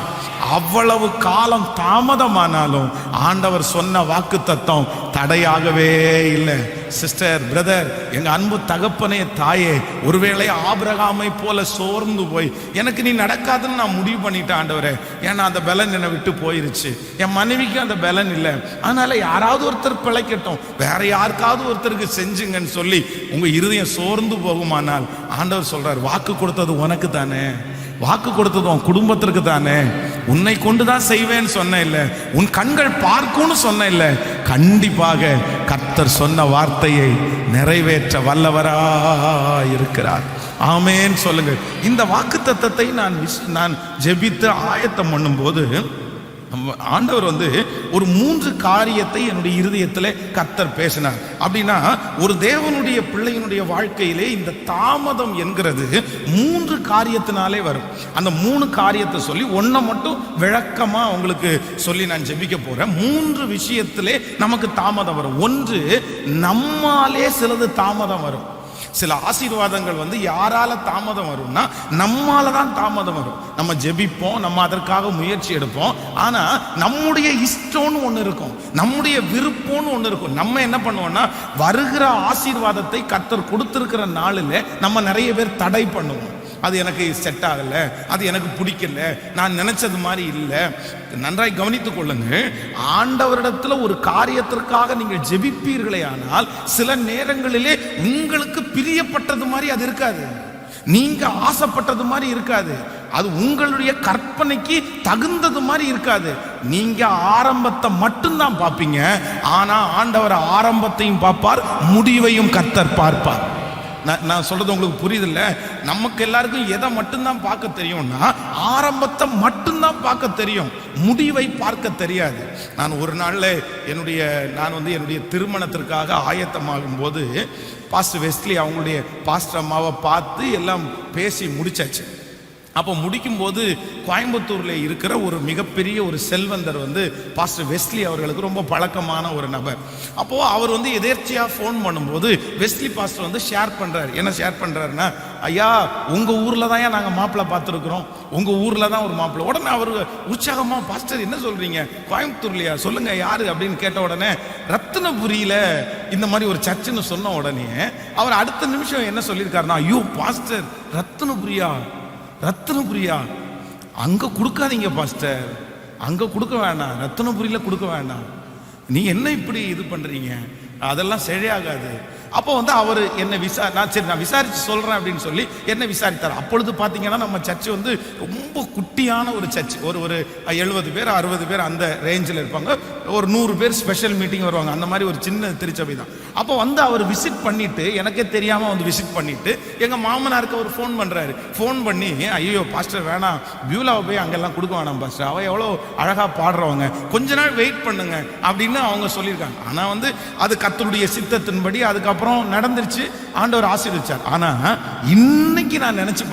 அவ்வளவு காலம் தாமதமானாலும் ஆண்டவர் சொன்ன வாக்கு தத்தம் தடையாகவே இல்லை. சிஸ்டர், பிரதர், எங்க அன்பு தகப்பனே, தாயே, ஒருவேளை ஆபிரகாமை போல சோர்ந்து போய் எனக்கு நீ நடக்காதுன்னு நான் முடிவு பண்ணிட்டேன் ஆண்டவரே, ஏன்னா அந்த பலன் என்னை விட்டு போயிருச்சு, என் மனைவிக்கு அந்த பலன் இல்லை, அதனால யாராவது ஒருத்தர் பிழைக்கட்டும், வேற யாருக்காவது ஒருத்தருக்கு செஞ்சுங்கன்னு சொல்லி உங்க இருதயம் சோர்ந்து போகுமானால் ஆண்டவர் சொல்றார், வாக்கு கொடுத்தது உனக்கு தானே, வாக்கு கொடுத்தது உன் குடும்பத்திற்கு தானே, உன்னை கொண்டுதான் செய்வேன்னு சொன்ன இல்லை, உன் கண்கள் பார்க்கும்னு சொன்ன இல்லை, கண்டிப்பாக கர்த்தர் சொன்ன வார்த்தையை நிறைவேற்ற வல்லவரா இருக்கிறார். ஆமென் சொல்லுங்க. இந்த வாக்கு தத்தத்தை நான் ஜெபித்து ஆயத்தம் பண்ணும்போது ஆண்டவர் ஒரு 3 காரியத்தை என்னுடைய இருதயத்தில் கர்த்தர் பேசினார். அப்படின்னா ஒரு தேவனுடைய பிள்ளையினுடைய வாழ்க்கையிலே இந்த தாமதம் என்கிறது 3 காரியத்தினாலே வரும். அந்த 3 காரியத்தை சொல்லி ஒன்றை மட்டும் விளக்கமா உங்களுக்கு சொல்லி நான் ஜெபிக்க போறேன். 3 விஷயத்திலே நமக்கு தாமதம் வரும். ஒன்று, நம்மாலே சிலது தாமதம் வரும். சில ஆசீர்வாதங்கள் யாரால தாமதம் வரும்னா நம்மால தான் தாமதம் வரும். நம்ம ஜெபிப்போம், நம்ம அதற்காக முயற்சி எடுப்போம், ஆனா நம்முடைய இஷ்டம்னு ஒண்ணு இருக்கும், நம்முடைய விருப்பம்னு ஒண்ணு இருக்கும். நம்ம என்ன பண்ணுவோம்னா வருகிற ஆசீர்வாதத்தை கர்த்தர் கொடுத்திருக்கிற நாளில் நம்ம நிறைய பேர் தடை பண்ணுவோம். அது எனக்கு செட் ஆகல, அது எனக்கு பிடிக்கல, நான் நினைச்சது மாதிரி இல்லை. நன்றாய் கவனித்துக் கொள்ளுங்க. ஆண்டவரிடத்தில் ஒரு காரியத்திற்காக நீங்கள் ஜெபிப்பீர்களே, ஆனால் சில நேரங்களிலே உங்களுக்கு பிரியப்பட்டது மாதிரி அது இருக்காது, நீங்க ஆசைப்பட்டது மாதிரி இருக்காது, அது உங்களுடைய கற்பனைக்கு தகுந்தது மாதிரி இருக்காது. நீங்க ஆரம்பத்தை மட்டும்தான் பார்ப்பீங்க, ஆனா ஆண்டவர் ஆரம்பத்தையும் பார்ப்பார், முடிவையும் கர்த்தர் பார்ப்பார். நான் சொல்றது உங்களுக்கு புரியுதில்ல? நமக்கு எல்லாருக்கும் எதை மட்டும்தான் பார்க்க தெரியும்னா ஆரம்பத்தை மட்டும்தான் பார்க்க தெரியும், முடிவை பார்க்க தெரியாது. நான் ஒரு நாள்ல என்னுடைய திருமணத்திற்காக ஆயத்தமாகும் போது பாஸ்டர் வெஸ்லி அவங்களுடைய பாஸ்டர் அம்மாவை பார்த்து எல்லாம் பேசி முடிச்சாச்சு. அப்போ முடிக்கும்போது கோயம்புத்தூர்ல இருக்கிற ஒரு மிகப்பெரிய ஒரு செல்வந்தர் பாஸ்டர் வெஸ்லி அவர்களுக்கு ரொம்ப பழக்கமான ஒரு நபர். அப்போ அவர் எதேர்ச்சியா ஃபோன் பண்ணும்போது வெஸ்லி பாஸ்டர் ஷேர் பண்றாரு. என்ன ஷேர் பண்றாருன்னா, ஐயா உங்க ஊர்ல தான் நாங்க மாப்பிள்ளை பார்த்துருக்குறோம், உங்க ஊர்ல தான் ஒரு மாப்பிள்ளை. உடனே அவர் உற்சாகமா, பாஸ்டர் என்ன சொல்றீங்க, கோயம்புத்தூர்லையா, சொல்லுங்க யாரு அப்படின்னு கேட்ட உடனே ரத்தினபுரியில இந்த மாதிரி ஒரு சர்ச்சுன்னு சொன்ன உடனே அவர் அடுத்த நிமிஷம் என்ன சொல்லியிருக்காருன்னா, ஐயோ பாஸ்டர் ரத்தினபுரியா, அங்க கொடுக்காதீங்க பாஸ்டர், அங்க கொடுக்க வேண்டாம், ரத்தினபுரியில கொடுக்க வேண்டாம், நீ என்ன இப்படி இது பண்றீங்க, அதெல்லாம் சரியாகாது. அப்போ அவர் என்ன நான் விசாரிச்சு சொல்றேன் அப்படின்னு சொல்லி என்ன விசாரித்தார். அப்பொழுது பார்த்தீங்கன்னா நம்ம சர்ச் ரொம்ப குட்டியான ஒரு சர்ச், ஒரு 70 பேர் 60 பேர் அந்த ரேஞ்சில் இருப்பாங்க, ஒரு 100 பேர் ஸ்பெஷல் மீட்டிங் வருவாங்க, அந்த மாதிரி ஒரு சின்ன திருச்சபை தான். அப்போ அவர் விசிட் பண்ணிட்டு, எனக்கே தெரியாம விசிட் பண்ணிட்டு எங்க மாமனாருக்கு அவர் ஃபோன் பண்றாரு. ஃபோன் பண்ணி, ஐயோ பாஸ்டர் வேணாம், பியூலாவை போய் அங்கெல்லாம் கொடுக்க வேணாம் பாஸ்டர், அவ எவ்வளோ அழகா பாடுறவங்க, கொஞ்ச நாள் வெயிட் பண்ணுங்க அப்படின்னு அவங்க சொல்லியிருக்காங்க. ஆனா அது கர்த்தருடைய சித்தத்தின்படி அதுக்கப்புறம் நடந்துருச்சு, ஆண்டவர் ஆசீர்வதிச்சார். ஆனா இன்னைக்கு நான் நினைச்சு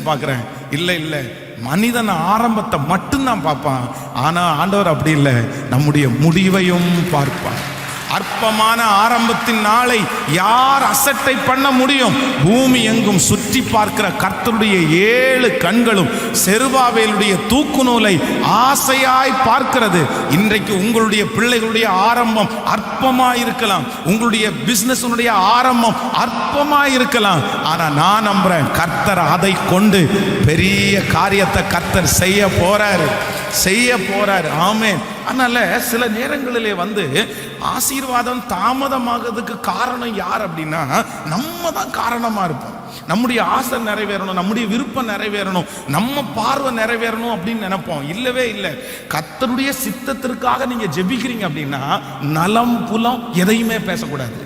பார்க்கிறேன், இல்ல மனிதன் ஆரம்பத்தை மட்டும்தான் பார்ப்பான், ஆனா ஆண்டவர் அப்படி இல்லை, நம்முடைய முடிவையும் பார்ப்பான். அற்பமான ஆரம்பத்தின் நாளை யார் அசட்டை பண்ண முடியும்? பூமி எங்கும் சுற்றி சுற்றி பார்க்கிற கர்த்தருடைய 7 கண்களும் செருபாபேலுடைய தூக்கு நூலை ஆசையாய் பார்க்கிறது. இன்றைக்கு உங்களுடைய பிள்ளைகளுடைய ஆரம்பம் அற்பமாய் இருக்கலாம், உங்களுடைய பிசினஸ் ஆரம்பம் அற்பமாய் இருக்கலாம். ஆனா நான் நம்புறேன், கர்த்தர் அதை கொண்டு பெரிய காரியத்தை கர்த்தர் செய்ய போறாரு. ஆமென். அதனால சில நேரங்களிலே ஆசீர்வாதம் தாமதமாகிறதுக்கு காரணம் யார் அப்படின்னா, நம்ம தான் காரணமா இருப்போம். நம்முடைய ஆசை நிறைவேறணும், நம்முடைய விருப்பம் நிறைவேறணும், நம்ம பார்வை நிறைவேறணும் அப்படின்னு நினைப்போம். இல்லவே இல்லை. கர்த்தருடைய சித்தத்திற்காக நீங்க ஜெபிக்கிறீங்க அப்படின்னா நலம் புலம் எதையுமே பேசக்கூடாது.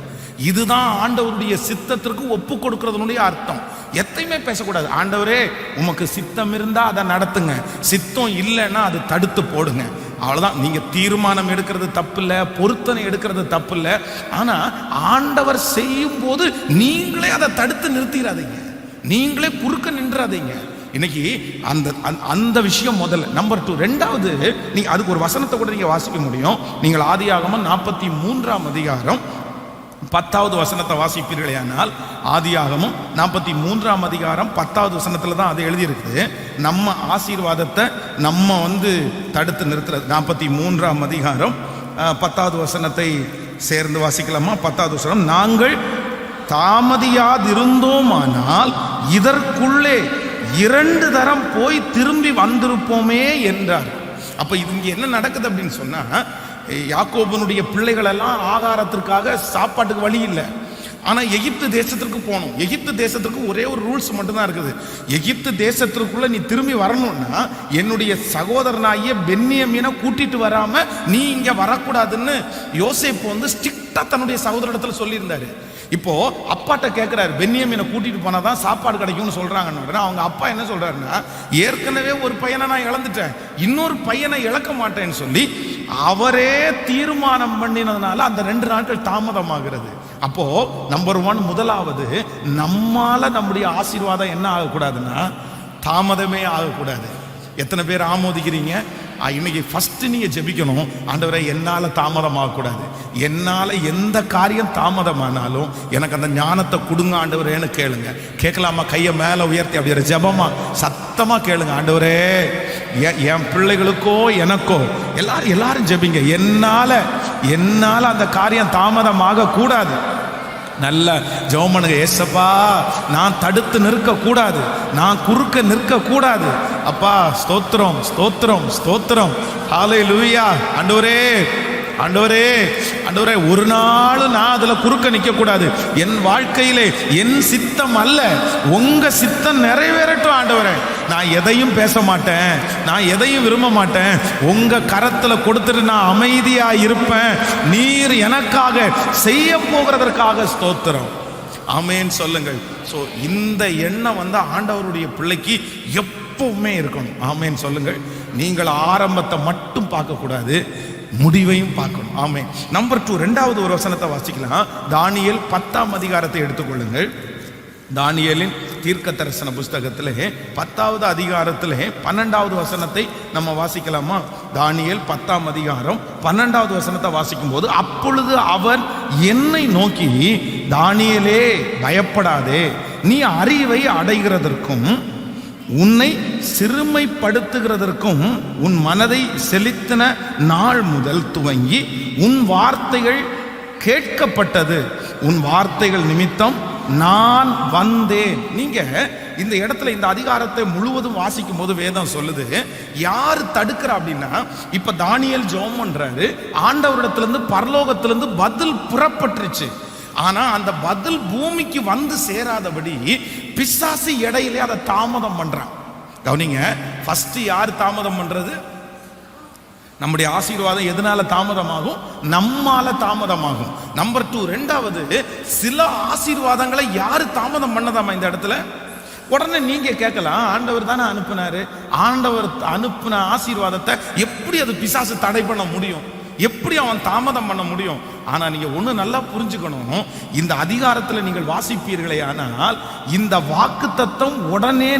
இதுதான் ஆண்டவருடைய சித்தத்திற்கு ஒப்பு கொடுக்கிறதுனுடைய அர்த்தம். எத்தையுமே பேசக்கூடாது. ஆண்டவரே உமக்கு சித்தம் இருந்தா அதை நடத்துங்க, சித்தம் இல்லைன்னா அது தடுத்து போடுங்க. அவ்வளவுதான். நீங்க தீர்மானம் எடுக்கிறது தப்பு இல்லை, பொருத்தனை எடுக்கிறது தப்பு இல்லை. ஆனா ஆண்டவர் செய்யும் போது நீங்களே அதை தடுத்து நிறுத்திடாதீங்க, நீங்களே குறுக்க நின்றாதீங்க. இன்னைக்கு அந்த விஷயம் முதல்ல. நம்பர் 2. ரெண்டாவது, நீங்க அதுக்கு ஒரு வசனத்தை கூட நீங்க வாசிக்க முடியும். நீங்கள் ஆதியாகமம் 43ஆம் அதிகாரம் 10வது வசனத்தை வாசிப்பீர்களேயானால், ஆதியாகமம் 43ஆம் அதிகாரம் 10வது வசனத்துல தான் அது எழுதியிருக்குது. நம்ம ஆசீர்வாதத்தை நம்ம தடுத்து நிறுத்துறது. 43ஆம் அதிகாரம் 10வது வசனத்தை சேர்ந்து வாசிக்கலாமா? 10வது வசனம், நாங்கள் தாமதியாதிருந்தோமானால் இதற்குள்ளே 2 தரம் போய் திரும்பி வந்திருப்போமே என்றார். அப்ப இங்க என்ன நடக்குது அப்படின்னு சொன்னா, யாக்கோபனுடைய பிள்ளைகள் எல்லாம் ஆகாரத்திற்காக சாப்பாட்டுக்கு வழி இல்லை. ஆனா எகிப்து தேசத்திற்கு போகணும். எகிப்து தேசத்திற்கு ஒரே ஒரு ரூல்ஸ் மட்டும்தான் இருக்குது. எகிப்து தேசத்திற்குள்ள நீ திரும்பி வரணும்னா என்னுடைய சகோதரனாகிய பென்யமீனை கூட்டிட்டு வராம நீ இங்க வரக்கூடாதுன்னு யோசேப்பு ஸ்ட்ரிக்டா தன்னுடைய சகோதரத்துல சொல்லியிருந்தாரு. இப்போ அப்பாட்ட கேட்கிறாரு, பென்யமீனை கூட்டிட்டு போனாதான் சாப்பாடு கிடைக்கும்னு சொல்றாங்கன்னு. அவங்க அப்பா என்ன சொல்றாருன்னா, ஏற்கனவே ஒரு பையனை நான் இழந்துட்டேன், இன்னொரு பையனை இழக்க மாட்டேன்னு சொல்லி அவரே தீர்மானம் பண்ணினதுனால அந்த 2 நாட்கள் தாமதமாகிறது. அப்போ நம்பர் 1, முதலாவது, நம்மால நம்முடைய ஆசீர்வாதம் என்ன ஆகக்கூடாதுன்னா தாமதமே ஆகக்கூடாது. எத்தனை பேர் ஆமோதிக்கிறீங்க? இன்னைக்கு ஃபர்ஸ்ட் நீங்க ஜெபிக்கணும், ஆண்டவரே என்னால தாமதமாகக்கூடாது, என்னால எந்த காரியம் தாமதமானாலும் எனக்கு அந்த ஞானத்தை கொடுங்க ஆண்டவரேன்னு கேளுங்க. கேட்கலாமா? கையை மேல உயர்த்தி அப்படியே ஜெபமா சத்தமா கேளுங்க. ஆண்டவரே என் பிள்ளைகளுக்கோ எனக்கோ எல்லாரும் ஜெபிங்க, என்னால அந்த காரியம் தாமதமாக கூடாது. நல்ல ஜெபம் பண்ணுங்க. ஏசப்பா, நான் தடுத்து நிற்க கூடாது, நான் குறுக்க நிற்க கூடாது. அப்பா ஸ்தோத்திரம் ஸ்தோத்திரம் ஸ்தோத்திரம், ஹல்லேலூயா. ஆண்டவரே ஒரு நாள் நான் அதுல குறுக்க நிக்க கூடாது. என் வாழ்க்கையிலே என் சித்தம் அல்ல, உங்க சித்தம் நிறைவேறட்டும் ஆண்டவரே. நான் எதையும் பேச மாட்டேன், நான் எதையும் விரும்ப மாட்டேன், உங்க கரத்துல கொடுத்துட்டு நான் அமைதியா இருப்பேன். நீர் எனக்காக செய்ய போகிறதற்காக ஸ்தோத்திரம். ஆமென் சொல்லுங்கள். சோ இந்த எண்ணம் ஆண்டவருடைய பிள்ளைக்கு எப்பவுமே இருக்கணும். ஆமென் சொல்லுங்கள். நீங்கள் ஆரம்பத்தை மட்டும் பார்க்க கூடாது, முடிவையும் பார்க்கணும். ஆமென். நம்பர் 2, ரெண்டாவது ஒரு வசனத்தை வாசிக்கலாம். தானியேல் 10ஆம் அதிகாரத்தை எடுத்துக்கொள்ளுங்கள். தானியேலின் தீர்க்க தரிசன புஸ்தகத்திலே 10வது அதிகாரத்திலே 12வது வசனத்தை நம்ம வாசிக்கலாமா? தானியேல் 10ஆம் அதிகாரம் 12வது வசனத்தை வாசிக்கும் போது, அப்பொழுது அவர் என்னை நோக்கி, தானியேலே பயப்படாதே, நீ அறிவை அடைகிறதற்கும் உன்னை சிறுமைப்படுத்துகிறதற்கும் உன் மனதை செலுத்தின நாள் முதல் துவங்கி உன் வார்த்தைகள் கேட்கப்பட்டது, உன் வார்த்தைகள் நிமித்தம் நான் வந்தேன். நீங்க இந்த இடத்துல இந்த அதிகாரத்தை முழுவதும் வாசிக்கும் போது வேதம் சொல்லுது, யார் தடுக்கிறா அப்படின்னா, இப்ப தானியேல் ஜெபம் பண்றாரு, ஆண்டவரிடத்திலிருந்து பரலோகத்திலிருந்து பதில் புறப்பட்டுருச்சு. ஆனா அந்த பதில் பூமிக்கு சேராதபடி பிசாசு இடையிலே அதை தாமதம் பண்றான். கவனிங்க, ஃபர்ஸ்ட் யார் தாமதம் பண்றது? நம்முடைய ஆசீர்வாதம் எதனால தாமதமாகும்? நம்மால தாமதமாகும். நம்பர் 2, ரெண்டாவது, சில ஆசீர்வாதங்களை யாரு தாமதம் பண்ணதாமா இந்த இடத்துல? உடனே நீங்க கேட்கலாம், ஆண்டவர் தானே அனுப்புனாரு, ஆண்டவர் அனுப்புன ஆசீர்வாதத்தை எப்படி அது பிசாசு தடை பண்ண முடியும்? எப்படி அவன் தாமதம் பண்ண முடியும்? ஆனா நீங்க ஒண்ணு நல்லா புரிஞ்சுக்கணும், இந்த அதிகாரத்தில் நீங்கள் வாசிப்பீர்களே ஆனால் இந்த வாக்கு தத்தம் உடனே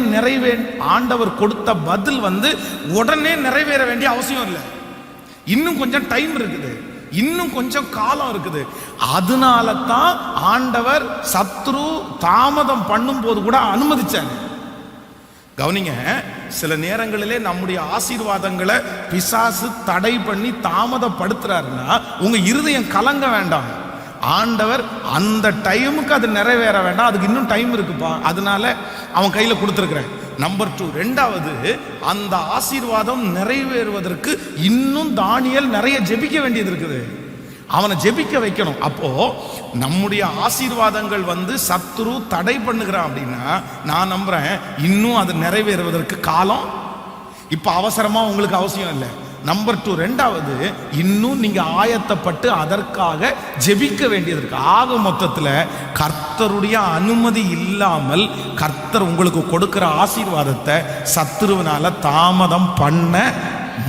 ஆண்டவர் கொடுத்த பதில் உடனே நிறைவேற வேண்டிய அவசியம் இல்லை. இன்னும் கொஞ்சம் டைம் இருக்குது. இன்னும் கொஞ்சம் காலம் இருக்குது. அதனால தான் ஆண்டவர் சத்ரு தாமதம் பண்ணும் போது கூட அனுமதிச்சாங்க. கவனிங்க, சில நேரங்களிலே நம்முடைய ஆசீர்வாதங்களை பிசாசு தடை பண்ணி தாமதப்படுத்துறாருன்னா உங்க இருதயம் கலங்க வேண்டாம். ஆண்டவர் அந்த டைமுக்கு அது நிறைவேற வேண்டாம், அதுக்கு இன்னும் டைம் இருக்குப்பா, அதனால அவன் கையில கொடுத்துருக்கிறேன். நம்பர் 2, ரெண்டாவது, அந்த ஆசீர்வாதம் நிறைவேறுவதற்கு இன்னும் தானியேல் நிறைய ஜெபிக்க வேண்டியது இருக்குது. அவனை ஜெபிக்க வைக்கணும். அப்போ நம்முடைய ஆசீர்வாதங்கள் சத்துரு தடை பண்ணுகிறான் அப்படின்னா நான் நம்புறேன் இன்னும் அது நிறைவேறுவதற்கு காலம் இப்ப அவசரமா உங்களுக்கு அவசியம் இல்லை. நம்பர் 2, ரெண்டாவது, இன்னும் நீங்க ஆயத்தப்பட்டு அதற்காக ஜெபிக்க வேண்டியது இருக்கு. ஆக மொத்தத்துல கர்த்தருடைய அனுமதி இல்லாமல் கர்த்தர் உங்களுக்கு கொடுக்கிற ஆசீர்வாதத்தை சத்துருவினால தாமதம் பண்ண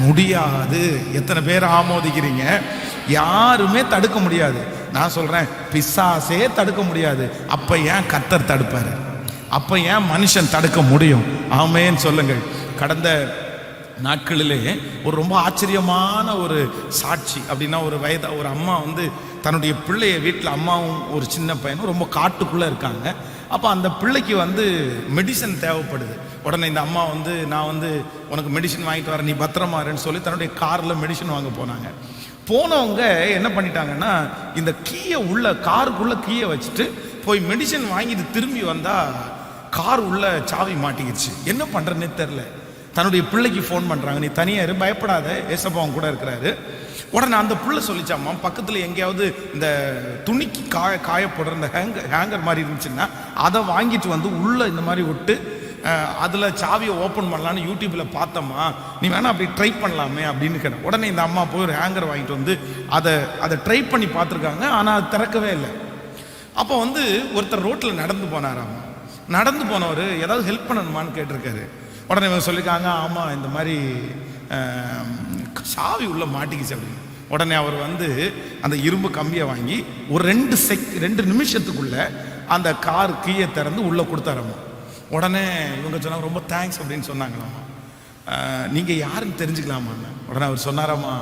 முடியாது. எத்தனை பேர் ஆமோதிக்கிறீங்க? யாருமே தடுக்க முடியாது. நான் சொல்றேன், பிசாசே தடுக்க முடியாது. அப்ப ஏன் கர்த்தர் தடுப்பாரு? அப்ப ஏன் மனுஷன் தடுக்க முடியும்? ஆமேன்னு சொல்லுங்கள். கடந்த நாட்களிலே ஒரு ரொம்ப ஆச்சரியமான ஒரு சாட்சி. அப்படின்னா ஒரு அம்மா தன்னுடைய பிள்ளைய வீட்டில், அம்மாவும் ஒரு சின்ன பையனும் ரொம்ப காட்டுக்குள்ளே இருக்காங்க. அப்போ அந்த பிள்ளைக்கு மெடிசன் தேவைப்படுது. உடனே இந்த அம்மா நான் உனக்கு மெடிசன் வாங்கிட்டு வரேன், நீ பத்திரமா இருன்னு சொல்லி தன்னுடைய காரில் மெடிசன் வாங்க போனாங்க. போனவங்க என்ன பண்ணிட்டாங்கன்னா, இந்த காருக்குள்ள கீயை வச்சுட்டு போய் மெடிசன் வாங்கிட்டு திரும்பி வந்தா கார் உள்ள சாவி மாட்டிக்கிச்சு. என்ன பண்றேன்னே தெரியல. தன்னுடைய பிள்ளைக்கு ஃபோன் பண்றாங்க, நீ தனியா இரு, பயப்படாத, ஏசப்பா அவன் கூட இருக்கிறாரு. உடனே அந்த பிள்ளை சொல்லிச்சாமா, பக்கத்துல எங்கேயாவது இந்த துணிக்கு காயப்படுற இந்த ஹேங்கர் மாதிரி இருந்துச்சுன்னா அதை வாங்கிட்டு உள்ள இந்த மாதிரி விட்டு அதில் சாவியை ஓப்பன் பண்ணலான்னு யூடியூப்பில் பார்த்தம்மா, நீ வேணா அப்படி ட்ரை பண்ணலாமே அப்படின்னு கேட்டேன். உடனே இந்த அம்மா போய் ஒரு ஹேங்கர் வாங்கிட்டு அதை ட்ரை பண்ணி பார்த்துருக்காங்க. ஆனால் அது திறக்கவே இல்லை. அப்போ ஒருத்தர் ரோட்டில் நடந்து போனாராம்மா. நடந்து போனவர் ஏதாவது ஹெல்ப் பண்ணணுமான்னு கேட்டிருக்காரு. உடனே இவங்க சொல்லியிருக்காங்க, ஆமாம் இந்த மாதிரி சாவி உள்ள மாட்டிக்கிச்சு அப்படின்னு. உடனே அவர் அந்த இரும்பு கம்பியை வாங்கி ஒரு 2 நிமிஷத்துக்குள்ள அந்த கார் கீயை திறந்து உள்ளே கொடுத்தாராம்மா. உடனே இவங்க சொன்னாங்க, ரொம்ப தேங்க்ஸ் அப்படின்னு சொன்னாங்களாம்மா. நீங்கள் யாருன்னு தெரிஞ்சுக்கலாமா? உடனே அவர் சொன்னாராம்மா,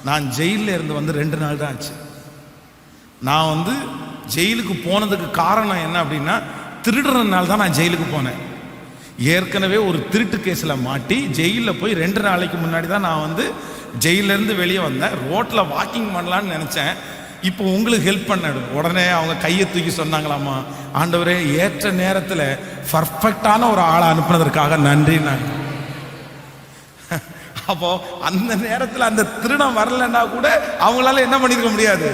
நான் ஜெயிலில் இருந்து 2 நாள் தான் ஆச்சு. நான் ஜெயிலுக்கு போனதுக்கு காரணம் என்ன அப்படின்னா, திருடுறதுனால தான் நான் ஜெயிலுக்கு போனேன். ஏற்கனவே ஒரு திருட்டு கேஸில் மாட்டி ஜெயிலில் போய் 2 நாளைக்கு முன்னாடி தான் நான் ஜெயிலேருந்து வெளியே வந்தேன். ரோட்டில் வாக்கிங் பண்ணலான்னு நினச்சேன். இப்போ உங்களுக்கு ஹெல்ப் பண்ண. உடனே அவங்க கையை தூக்கி சொன்னாங்களாமா, ஆண்டவரே ஏற்ற நேரத்தில் பர்ஃபெக்டான ஒரு ஆளை அனுப்புனதற்காக நன்றினாங்க. அப்போ அந்த நேரத்தில் அந்த திருடம் வரலன்னா கூட அவங்களால என்ன பண்ணிருக்க முடியாது,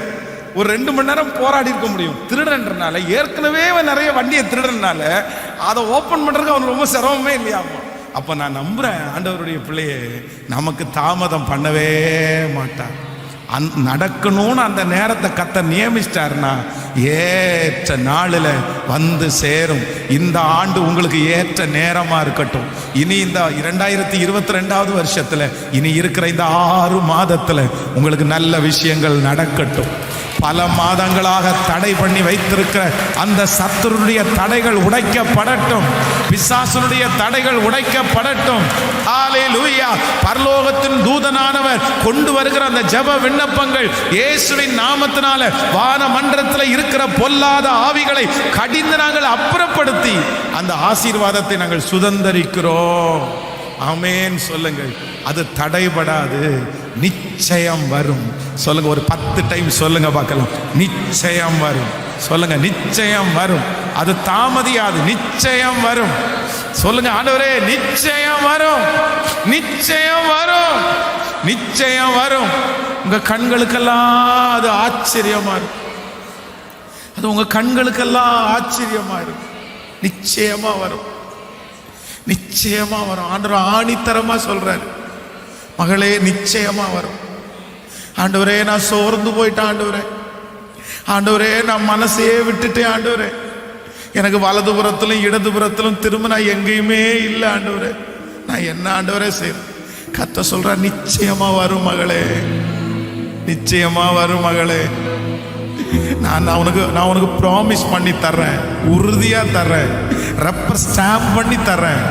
ஒரு 2 மணி நேரம் போராடி இருக்க முடியும். திருடன்றனால, ஏற்கனவே நிறைய வண்டியை திருடனால அதை ஓப்பன் பண்றதுக்கு அவனுக்கு ரொம்ப சிரமமே இல்லையாமா. அப்ப நான் நம்புறேன், ஆண்டவருடைய பிள்ளையே நமக்கு தாமதம் பண்ணவே மாட்டார். நடக்கணும்னு அந்த நேரத்தை கர்த்தர் நியமிச்சிட்டாருன்னா ஏற்ற நாளில் சேரும். இந்த ஆண்டு உங்களுக்கு ஏற்ற நேரமா இருக்கட்டும். இனி இந்த 2022 வருஷத்துல, இனி இருக்கிற இந்த 6 மாதத்துல உங்களுக்கு நல்ல விஷயங்கள் நடக்கட்டும். பல மாதங்களாக தடை பண்ணி வைத்திருக்கிற அந்த சத்துருடைய தடைகள் உடைக்கப்படட்டும். பிசாசுடைய தடைகள் உடைக்கப்படட்டும். ஹல்லேலூயா. பரலோகத்தின் தூதனானவர் கொண்டு வருகிற அந்த ஜெப விண்ணப்பங்கள் இயேசுவின் நாமத்தினால வான மன்றத்தில் இருக்கிற பொல்லாத ஆவிகளை கடிந்து நாங்கள் அப்புறப்படுத்தி அந்த ஆசீர்வாதத்தை நாங்கள் சுதந்தரிக்கிறோம். ஆமென் சொல்லுங்கள். அது தடைபடாது, நிச்சயம் வரும். சொல்லுங்க, ஒரு 10 டைம் சொல்லுங்க பார்க்கலாம். நிச்சயம் வரும். சொல்லுங்க, நிச்சயம் வரும். அது தாமதியாது, நிச்சயம் வரும். சொல்லுங்க, ஆண்டவரே நிச்சயம் வரும், நிச்சயம் வரும், நிச்சயம் வரும். உங்க கண்களுக்கெல்லாம் அது ஆச்சரியமா இருக்கும். அது உங்க கண்களுக்கெல்லாம் ஆச்சரியமா இருக்கும். நிச்சயமா வரும், நிச்சயமா வரும். ஆண்டவர் ஆணித்தரமா சொல்றாரு, மகளே நிச்சயமா வரும். ஆண்டவரே நான் சோர்ந்து போயிட்டேன், ஆண்டவரே, ஆண்டவரே நான் மனசையே விட்டுட்டேன், ஆண்டவரே எனக்கு வலதுபுறத்திலும் இடதுபுறத்திலும் திரும்ப நான் எங்கேயுமே இல்லை, ஆண்டவரே நான் என்ன ஆண்டவரே செய்றேன்? கர்த்தர் சொல்ற, நிச்சயமா வரும் மகளே, நிச்சயமா வரும் மகளே. நான் உனக்கு ப்ராமிஸ் பண்ணி தர்றேன், உறுதியா தர்றேன், ரப்பர் ஸ்டாம்ப் பண்ணி தர்றேன்.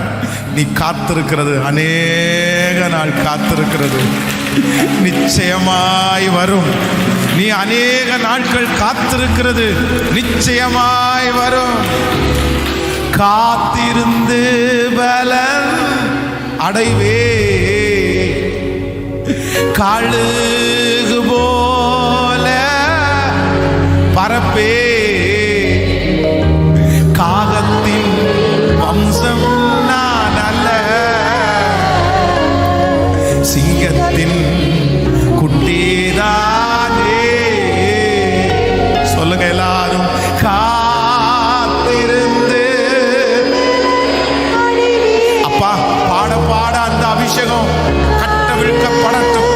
நீ காத்திருக்கிறது, அநேக நாள் காத்திருக்கிறது நிச்சயமாய் வரும். நீ அநேக நாட்கள் காத்திருக்கிறது நிச்சயமாய் வரும். காத்திருந்து பலன் அடைவே, கழுகு போல பரப்பே, காகத்தின் வம்சம் நான் அல்ல, சிங்கத்தின் குட்டிதானே. சொல்லுங்க எல்லாரும், காத்திருந்து. அப்பா, பாட பாட அந்த அபிஷேகம் கட்டவிழ்க்கப்படட்டும்.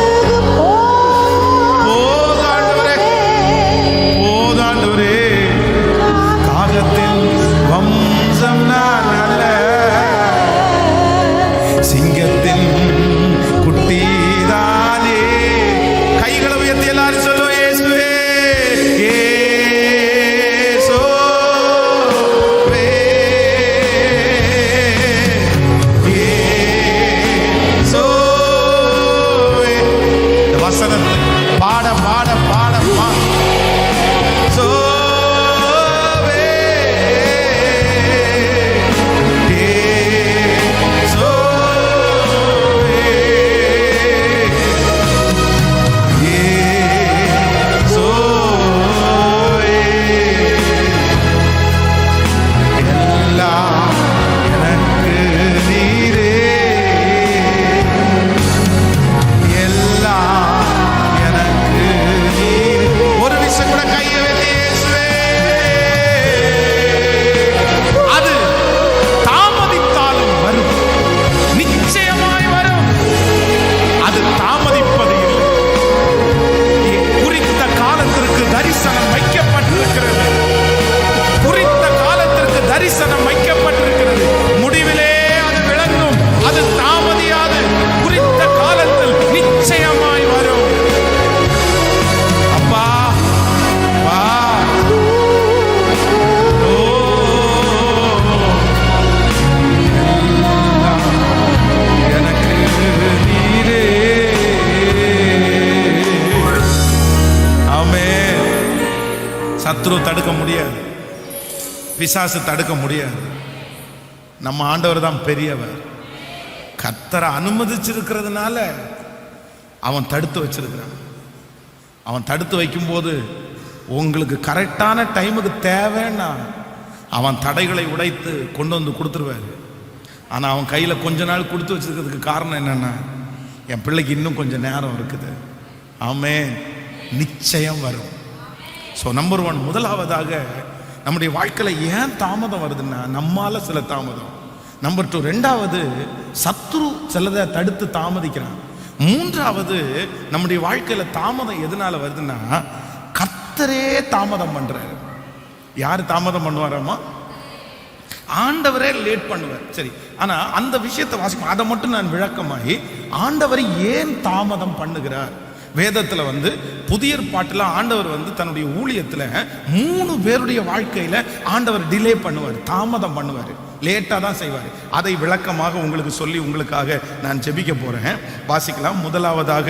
போதாண்டவரே, காகத்தின் வம்சம் நான் அல்ல, சிங்கத்தின் குட்டிதானே. கைகளை உயர்த்தி எல்லாரும் சொல்லுவோம், இயேசுவே இயேசுவே இயேசுவே. இந்த வசனத்தை பாட பாட பாட பாட தரிசனம் வைக்கப்பட்டிருக்கிறது. முடிவிலே அது விளங்கும். அது தாமதியாது. குறித்த காலத்தில் நிச்சயமாய் வரும். அப்பா வா. எனக்கு நீரே. ஆமென். சத்ரு தடுக்க முடியாது, பிசாசு தடுக்க முடியாது. நம்ம ஆண்டவர் தான் பெரியவர். கர்த்தரை அனுமதிச்சிருக்கிறதுனால அவன் தடுத்து வச்சிருக்கிறான். அவன் தடுத்து வைக்கும்போது உங்களுக்கு கரெக்டான டைமுக்கு தேவைன்னா அவன் தடைகளை உடைத்து கொண்டு வந்து கொடுத்துருவாரு. ஆனால் அவன் கையில் கொஞ்ச நாள் கொடுத்து வச்சிருக்கிறதுக்கு காரணம் என்னன்னா, என் பிள்ளைக்கு இன்னும் கொஞ்சம் நேரம் இருக்குது. ஆமென். நிச்சயம் வரும். ஸோ நம்பர் 1, முதலாவதாக நம்முடைய வாழ்க்கையில் ஏன் தாமதம் வருதுன்னா நம்மால சில தாமதம். நம்பர் 2, ரெண்டாவது சத்ரு சிலதை தடுத்து தாமதிக்கிறான். மூன்றாவது நம்முடைய வாழ்க்கையில் தாமதம் எதனால வருதுன்னா கர்த்தரே தாமதம் பண்றாரு. யார் தாமதம் பண்ணுவாராமா? ஆண்டவரே லேட் பண்ணுவார். சரி, ஆனா அந்த விஷயத்தை வாசிக்கும், அதை மட்டும் நான் விளக்கமாகி ஆண்டவர் ஏன் தாமதம் பண்ணுகிறார். வேதத்தில் வந்து புதிய ஏற்பாட்டில் ஆண்டவர் வந்து தன்னுடைய ஊழியத்தில் 3 பேருடைய வாழ்க்கையில் ஆண்டவர் டிலே பண்ணுவார், தாமதம் பண்ணுவார், லேட்டாக தான் செய்வார். அதை விளக்கமாக உங்களுக்கு சொல்லி உங்களுக்காக நான் ஜெபிக்க போகிறேன். வாசிக்கலாம். முதலாவதாக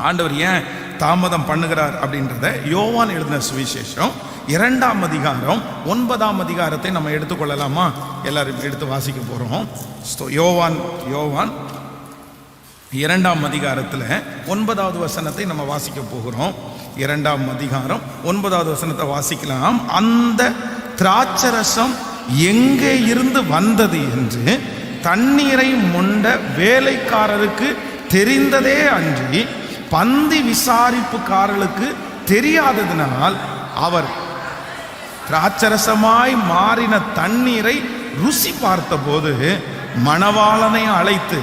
ஆண்டவர் ஏன் தாமதம் பண்ணுகிறார் அப்படின்றத யோவான் எழுதின சுவிசேஷம் 2ஆம் அதிகாரம் 9ஆம் அதிகாரத்தை நம்ம எடுத்துக்கொள்ளலாமா? எல்லாரும் எடுத்து வாசிக்க போகிறோம். யோவான் 2ஆம் அதிகாரத்தில் 9வது வசனத்தை நம்ம வாசிக்க போகிறோம். 2ஆம் அதிகாரம் 9வது வசனத்தை வாசிக்கலாம். அந்த திராட்சரசம் எங்கே இருந்து வந்தது என்று தண்ணீரை மொண்ட வேலைக்காரருக்கு தெரிந்ததே அன்றி பந்தி விசாரிப்புக்காரர்களுக்கு தெரியாததினால் அவர் திராட்சரசமாய் மாறின தண்ணீரை ருசி பார்த்தபோது மணவாளனை அழைத்து,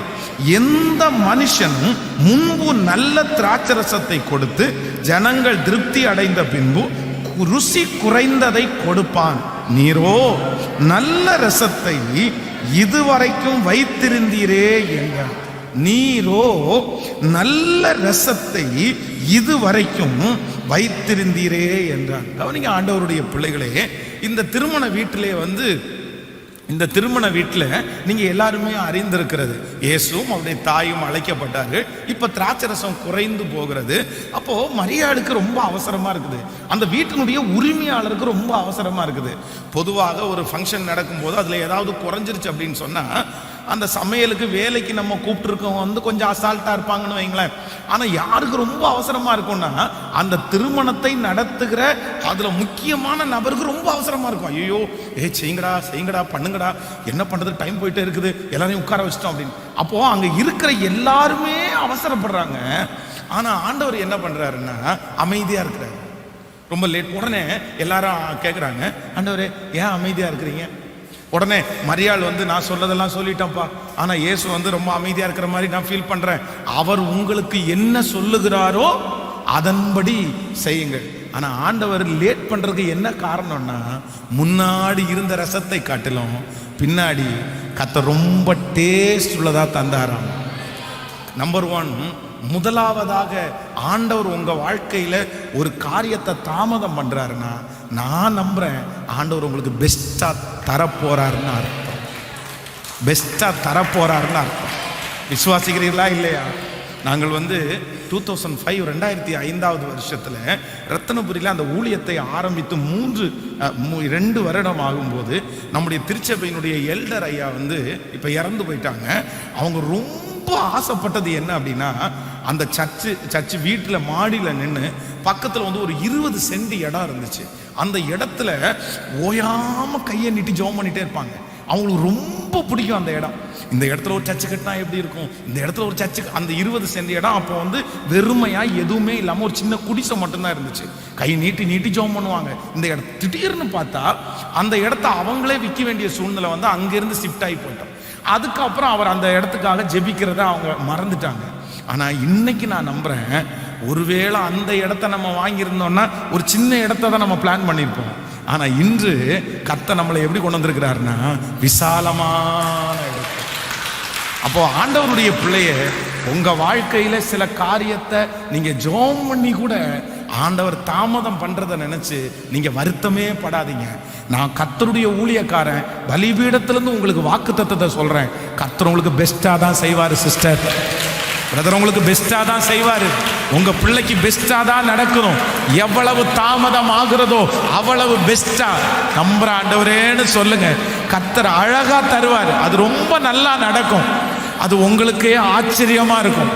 எந்த மனுஷனும் முன்பு நல்ல திராட்சரசத்தை கொடுத்து ஜனங்கள் திருப்தி அடைந்த பின்பு ருசி குறைந்ததை கொடுப்பான், நீரோ நல்ல ரசத்தை இதுவரைக்கும் வைத்திருந்தீரே என்றார். நீரோ நல்ல ரசத்தை இதுவரைக்கும் வைத்திருந்தீரே என்றார். கவனிங்க ஆண்டவருடைய பிள்ளைகளே, இந்த திருமண வீட்டிலே வந்து இந்த திருமண வீட்டில் நீங்க எல்லாருமே அறிந்திருக்கிறது, இயேசுவும் அவருடைய தாயும் அழைக்கப்பட்டார்கள். இப்ப திராட்சரசம் குறைந்து போகிறது. அப்போ மரியாளுக்கு ரொம்ப அவசரமா இருக்குது, அந்த வீட்டினுடைய உரிமையாளருக்கு ரொம்ப அவசரமா இருக்குது. பொதுவாக ஒரு ஃபங்க்ஷன் நடக்கும்போது அதுல ஏதாவது குறைஞ்சிருச்சு அப்படின்னு சொன்னா அந்த சமையலுக்கு வேலைக்கு நம்ம கூப்பிட்டுருக்கோம் வந்து கொஞ்சம் அசால்ட்டா இருப்பாங்கன்னு வைங்களேன். ஆனா யாருக்கு ரொம்ப அவசரமா இருக்கும்னா அந்த திருமணத்தை நடத்துகிற அதுல முக்கியமான நபருக்கு ரொம்ப அவசரமா இருக்கும். ஐயோ செய்யுங்கடா செய்யுங்கடா பண்ணுங்கடா, என்ன பண்றது, டைம் போயிட்டே இருக்குது, எல்லாரையும் உட்கார வச்சிட்டோம் அப்படின்னு. அப்போ அங்க இருக்கிற எல்லாருமே அவசரப்படுறாங்க. ஆனா ஆண்டவர் என்ன பண்றாருன்னா அமைதியா இருக்கிறாரு. ரொம்ப லேட். உடனே எல்லாரும் கேட்குறாங்க, ஆண்டவரே ஏன் அமைதியா இருக்கிறீங்க? உடனே மரியாள் வந்து நான் சொல்லதெல்லாம் சொல்லிட்டேன்ப்பா, ஆனா இயேசு வந்து ரொம்ப அமைதியா இருக்கிற மாதிரி நான் ஃபீல் பண்றேன். அவர் உங்களுக்கு என்ன சொல்லுகிறாரோ அதன்படி செய்யுங்கள். ஆனா ஆண்டவர் லேட் பண்றதுக்கு என்ன காரணம்னா முன்னாடி இருந்த ரசத்தை காட்டிலும் பின்னாடி கர்த்தர் ரொம்ப டேஸ்ட் உள்ளதா தந்தாராம். நம்பர் 1, முதலாவதாக ஆண்டவர் உங்க வாழ்க்கையில ஒரு காரியத்தை தாமதம் பண்றாருன்னா நான் நம்புறேன் ஆண்டவர் உங்களுக்கு பெஸ்டா தரப்போறாருன்னு அர்த்தம். பெஸ்டா தரப்போறாருன்னு அர்த்தம். விசுவாசிக்கிறீர்களா இல்லையா? நாங்கள் வந்து 2005 2005வது வருஷத்துல ரத்தனபுரியில அந்த ஊழியத்தை ஆரம்பித்து 2 வருடம் ஆகும்போது நம்முடைய திருச்சபையினுடைய எல்டர் ஐயா வந்து இப்ப இறந்து போயிட்டாங்க. அவங்க ரொம்ப ஆசைப்பட்டது என்ன அப்படின்னா அந்த சர்ச்சு வீட்டில் மாடியில் நின்று பக்கத்தில் வந்து ஒரு 20 சென்ட் இடம் இருந்துச்சு. அந்த இடத்துல ஓயாம கையை நீட்டி ஜெபம் பண்ணிட்டே இருப்பாங்க. அவங்களுக்கு ரொம்ப பிடிக்கும் அந்த இடம். இந்த இடத்துல ஒரு சர்ச்சு கட்டினா எப்படி இருக்கும், இந்த இடத்துல ஒரு சர்ச்சு. அந்த 20 சென்ட் இடம் அப்போ வந்து வெறுமையா எதுவுமே இல்லாமல் ஒரு சின்ன குடிசை மட்டும்தான் இருந்துச்சு. கை நீட்டி நீட்டி ஜெபம் பண்ணுவாங்க. இந்த இடம் திடீர்னு பார்த்தா அந்த இடத்த அவங்களே விற்க வேண்டிய சூழ்நிலை வந்து அங்கிருந்து ஷிஃப்ட் ஆகி போயிட்டோம். அதுக்கப்புறம் அவர் அந்த இடத்துக்காக ஜெபிக்கிறத அவங்க மறந்துட்டாங்க. ஆனா இன்னைக்கு நான் நம்புறேன், ஒருவேளை அந்த இடத்த நம்ம வாங்கியிருந்தோம்னா ஒரு சின்ன இடத்த தான் நம்ம பிளான் பண்ணியிருப்போம். ஆனா இன்று கர்த்தர் நம்மளை எப்படி கொண்டு வந்திருக்கிறாருன்னா விசாலமான இடத்துல. அப்போ ஆண்டவருடைய பிள்ளைய உங்க வாழ்க்கையில சில காரியத்தை நீங்க ஜெபம் பண்ணி கூட ஆண்டவர் தாமதம் பண்றதை நினைச்சு நீங்க வருத்தமே படாதீங்க. நான் கர்த்தருடைய ஊழியக்காரன், பலிபீடத்திலிருந்து உங்களுக்கு வாக்குத்தத்தத்தை சொல்றேன். கர்த்தர் உங்களுக்கு பெஸ்டா தான் செய்வாரு சிஸ்டர், பிரதர், உங்களுக்கு பெஸ்டா தான் செய்வாரு. உங்க பிள்ளைக்கு பெஸ்டா தான் நடக்கணும். எவ்வளவு தாமதம் ஆகுறதோ அவ்வளவு பெஸ்டா நம்புற ஆண்டவரேன்னு சொல்லுங்க. கர்த்தர் அழகா தருவார். அது ரொம்ப நல்லா நடக்கும். அது உங்களுக்கே ஆச்சரியமா இருக்கும்,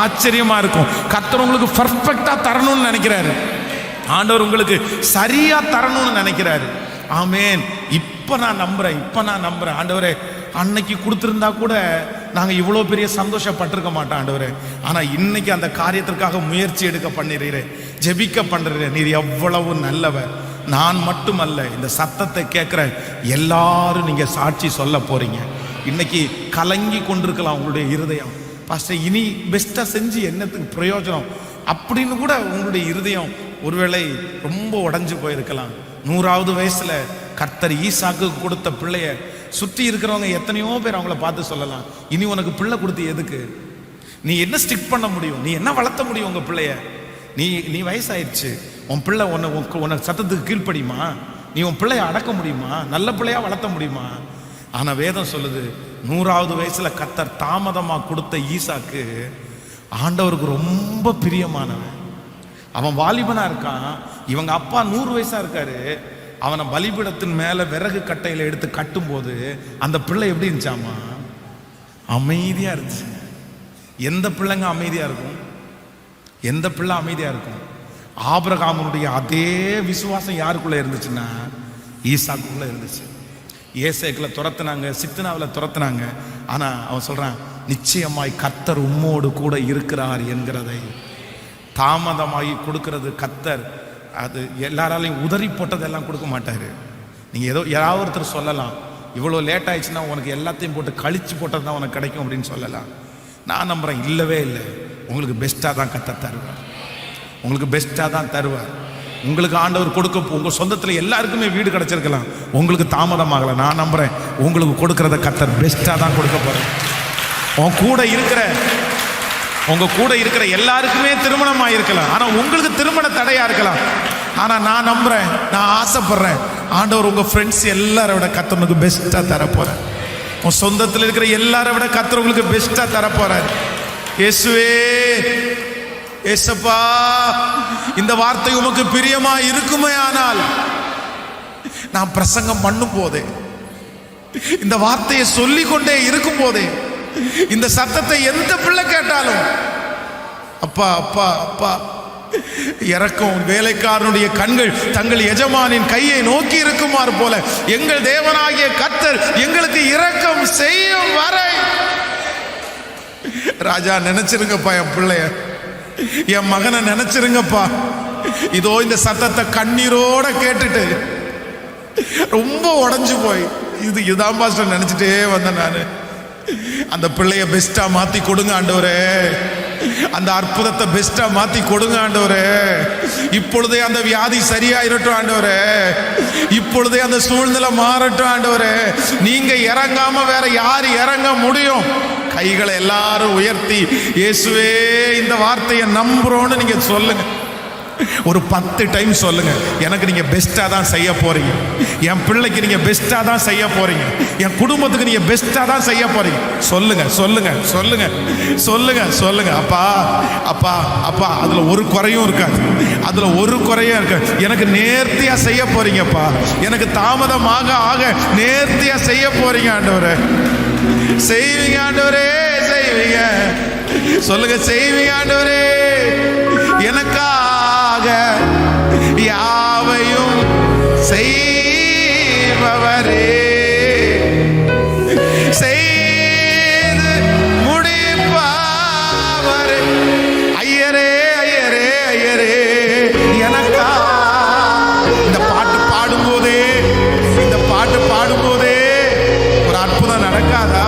ஆச்சரியமா இருக்கும். கர்த்தர் உங்களுக்கு பர்ஃபெக்டா தரணும்னு நினைக்கிறாரு. ஆண்டவர் உங்களுக்கு சரியா தரணும்னு நினைக்கிறாரு. ஆமேன். இப்ப நான் நம்புறேன் ஆண்டவரே, அன்னைக்கு கொடுத்திருந்தா கூட நாங்க இவ்வளவு பெரிய சந்தோஷப்பட்டிருக்க மாட்டோம் ஆண்டவரே. ஆனா இன்னைக்கு அந்த காரியத்திற்காக முயற்சி எடுக்க பண்ணிடுறேன், ஜெபிக்க பண்றேன். நீர் எவ்வளவு நல்லவர். நான் மட்டுமல்ல, இந்த சத்தத்தை கேட்கிற எல்லாரும் நீங்க சாட்சி சொல்ல போறீங்க. இன்னைக்கு கலங்கி கொண்டிருக்கலாம் உங்களுடைய இருதயம். பாஸ்டர் இனி பெஸ்டா செஞ்சு என்னத்துக்கு பிரயோஜனம் அப்படின்னு கூட உங்களுடைய இருதயம் ஒருவேளை ரொம்ப உடைஞ்சு போயிருக்கலாம். 100வது வயசுல கர்த்தர் ஈசாக்கு கொடுத்த பிள்ளைய சுற்றி இருக்கிறவங்க எத்தனையோ பேர் அவங்கள பார்த்து சொல்லலாம், இனி உனக்கு பிள்ளை கொடுத்து எதுக்கு, நீ என்ன ஸ்டிக் பண்ண முடியும், நீ என்ன வளர்த்த முடியும் உங்க பிள்ளைய, நீ வயசாயிடுச்சு, உன் பிள்ளை உனக்கு சத்தத்துக்கு கீழ்ப்படியுமா, நீ உன் பிள்ளைய அடக்க முடியுமா, நல்ல பிள்ளையா வளர்த்த முடியுமா? ஆனா வேதம் சொல்லுது 100வது வயசுல கர்த்தர் தாமதமா கொடுத்த ஈசாக்கு ஆண்டவருக்கு ரொம்ப பிரியமானவன். அவன் வாலிபனா இருக்கான். இவங்க அப்பா 100 வயசா இருக்காரு. அவனை பலிபீடத்தின் மேல விறகு கட்டையில எடுத்து கட்டும் போது அந்த பிள்ளை எப்படி இருந்துச்சாமா? அமைதியா இருந்துச்சு. எந்த பிள்ளைங்க அமைதியா இருக்கும்? எந்த பிள்ளை அமைதியா இருக்கும்? ஆபிரகாமுடைய அதே விசுவாசம் யாருக்குள்ள இருந்துச்சுன்னா ஈசாக்குள்ள இருந்துச்சு. ஏசேக்கில் துரத்துனாங்க, சித்தனாவில் துரத்துனாங்க. ஆனா அவன் சொல்றான், நிச்சயமாய் கர்த்தர் உம்மோடு கூட இருக்கிறார் என்கிறதை. தாமதமாகி கொடுக்கிறது கர்த்தர். அது எல்லாராலையும் உதறி போட்டதெல்லாம் கொடுக்க மாட்டாரு. நீங்க ஏதோ யாராவது ஒருத்தர் சொல்லலாம், இவ்வளோ லேட் ஆயிடுச்சுன்னா உனக்கு எல்லாத்தையும் போட்டு கழிச்சு போட்டது தான் உனக்கு கிடைக்கும் அப்படின்னு சொல்லலாம். நான் நம்புறேன், இல்லவே இல்லை. உங்களுக்கு பெஸ்டா தான் கர்த்தர் தருவார். உங்களுக்கு பெஸ்டா தான் தருவார். உங்களுக்கு ஆண்டவர் கொடுக்க, உங்க சொந்தத்துல எல்லாருக்குமே வீடு கிடைச்சிருக்கலாம், உங்களுக்கு தாமதமாகல. நான் நம்புறேன் உங்களுக்கு கொடுக்கறத கர்த்தர் பெஸ்டா தான் கொடுக்க போறேன். உங்க கூட இருக்கிற எல்லாருக்குமே திருமணம் ஆயிருக்கலாம், ஆனா உங்களுக்கு திருமண தடையா இருக்கலாம். ஆனா நான் நம்புறேன், நான் ஆசைப்படுறேன், ஆண்டவர் உங்க ஃப்ரெண்ட்ஸ் எல்லாரை விட கர்த்தர் உங்களுக்கு பெஸ்டா தர போறார். உன் சொந்தத்தில் இருக்கிற எல்லாரை விட கர்த்தர் உங்களுக்கு பெஸ்டா தர போறார். இயேசுவே, ஏசப்பா, இந்த வார்த்தை உமக்கு பிரியமா இருக்குமே ஆனால் நான் பிரசங்கம் பண்ணும் போதே, இந்த வார்த்தையை சொல்லிக் கொண்டே இருக்கும் போதே, இந்த சத்தத்தை எந்த பிள்ளை கேட்டாலும் அப்பா அப்பா அப்பா இறக்கும். வேலைக்காரனுடைய கண்கள் தங்கள் எஜமானின் கையை நோக்கி இருக்குமாறு போல எங்கள் தேவனாகிய கர்த்தர் எங்களுக்கு இரக்கம் செய்யும் வரை. ராஜா, நினைச்சிருங்கப்பா, என் பிள்ளைய, என் மகனை நினைச்சிருங்கப்பா. இதோ இந்த சத்தத்தை கண்ணீரோட கேட்டுட்டு ரொம்ப உடைஞ்சு போய் இதுதான் பாஸ்டர் நினைச்சிட்டே வந்தேன் நானு. அந்த பிள்ளைய பெஸ்டா மாத்தி கொடுங்க ஆண்டவரே, அந்த அற்புதத்தை பெஸ்டா மாத்தி கொடுங்க ஆண்டவரே. இப்பொழுதே அந்த வியாதி சரியாயிரட்டும் ஆண்டவரே, இப்பொழுதே அந்த சூழ்நிலை மாறட்டும் ஆண்டவரே. நீங்க இறங்காம வேற யார் இறங்க முடியும்? கைகளை எல்லாரும் உயர்த்தி இயேசுவே இந்த வார்த்தையை நம்புறோன்னு நீங்க சொல்லுங்க. ஒரு 10 டைம் சொல்லுங்க. எனக்கு நீங்க பெஸ்டா தான் செய்ய போறீங்க, என் பிள்ளைக்கு நீங்க பெஸ்டா தான் செய்ய போறீங்க, என் குடும்பத்துக்கு நீங்க பெஸ்டா தான் செய்ய போறீங்க. சொல்லுங்க சொல்லுங்க சொல்லுங்க சொல்லுங்க சொல்லுங்க. அப்பா அப்பா அப்பா, அதுல ஒரு குறையும் இருக்காது, அதுல ஒரு குறையும் இருக்காது. எனக்கு நேர்த்தியா செய்ய போறீங்கப்பா, எனக்கு தாமதமாக ஆக நேர்த்தியா செய்ய போறீங்க ஆண்டவரே. செய்வீங்க ஆண்டவரே, செய்வீங்க. சொல்லுங்க, செய்வீங்க ஆண்டவரே. எனக்காக யாவையும் செய்பவரே, செய்து முடிப்பவரே. ஐயரே ஐயரே ஐயரே, எனக்கா. இந்த பாட்டு பாடும்போதே, இந்த பாட்டு பாடும்போதே ஒரு அற்புதம் நடக்காதா?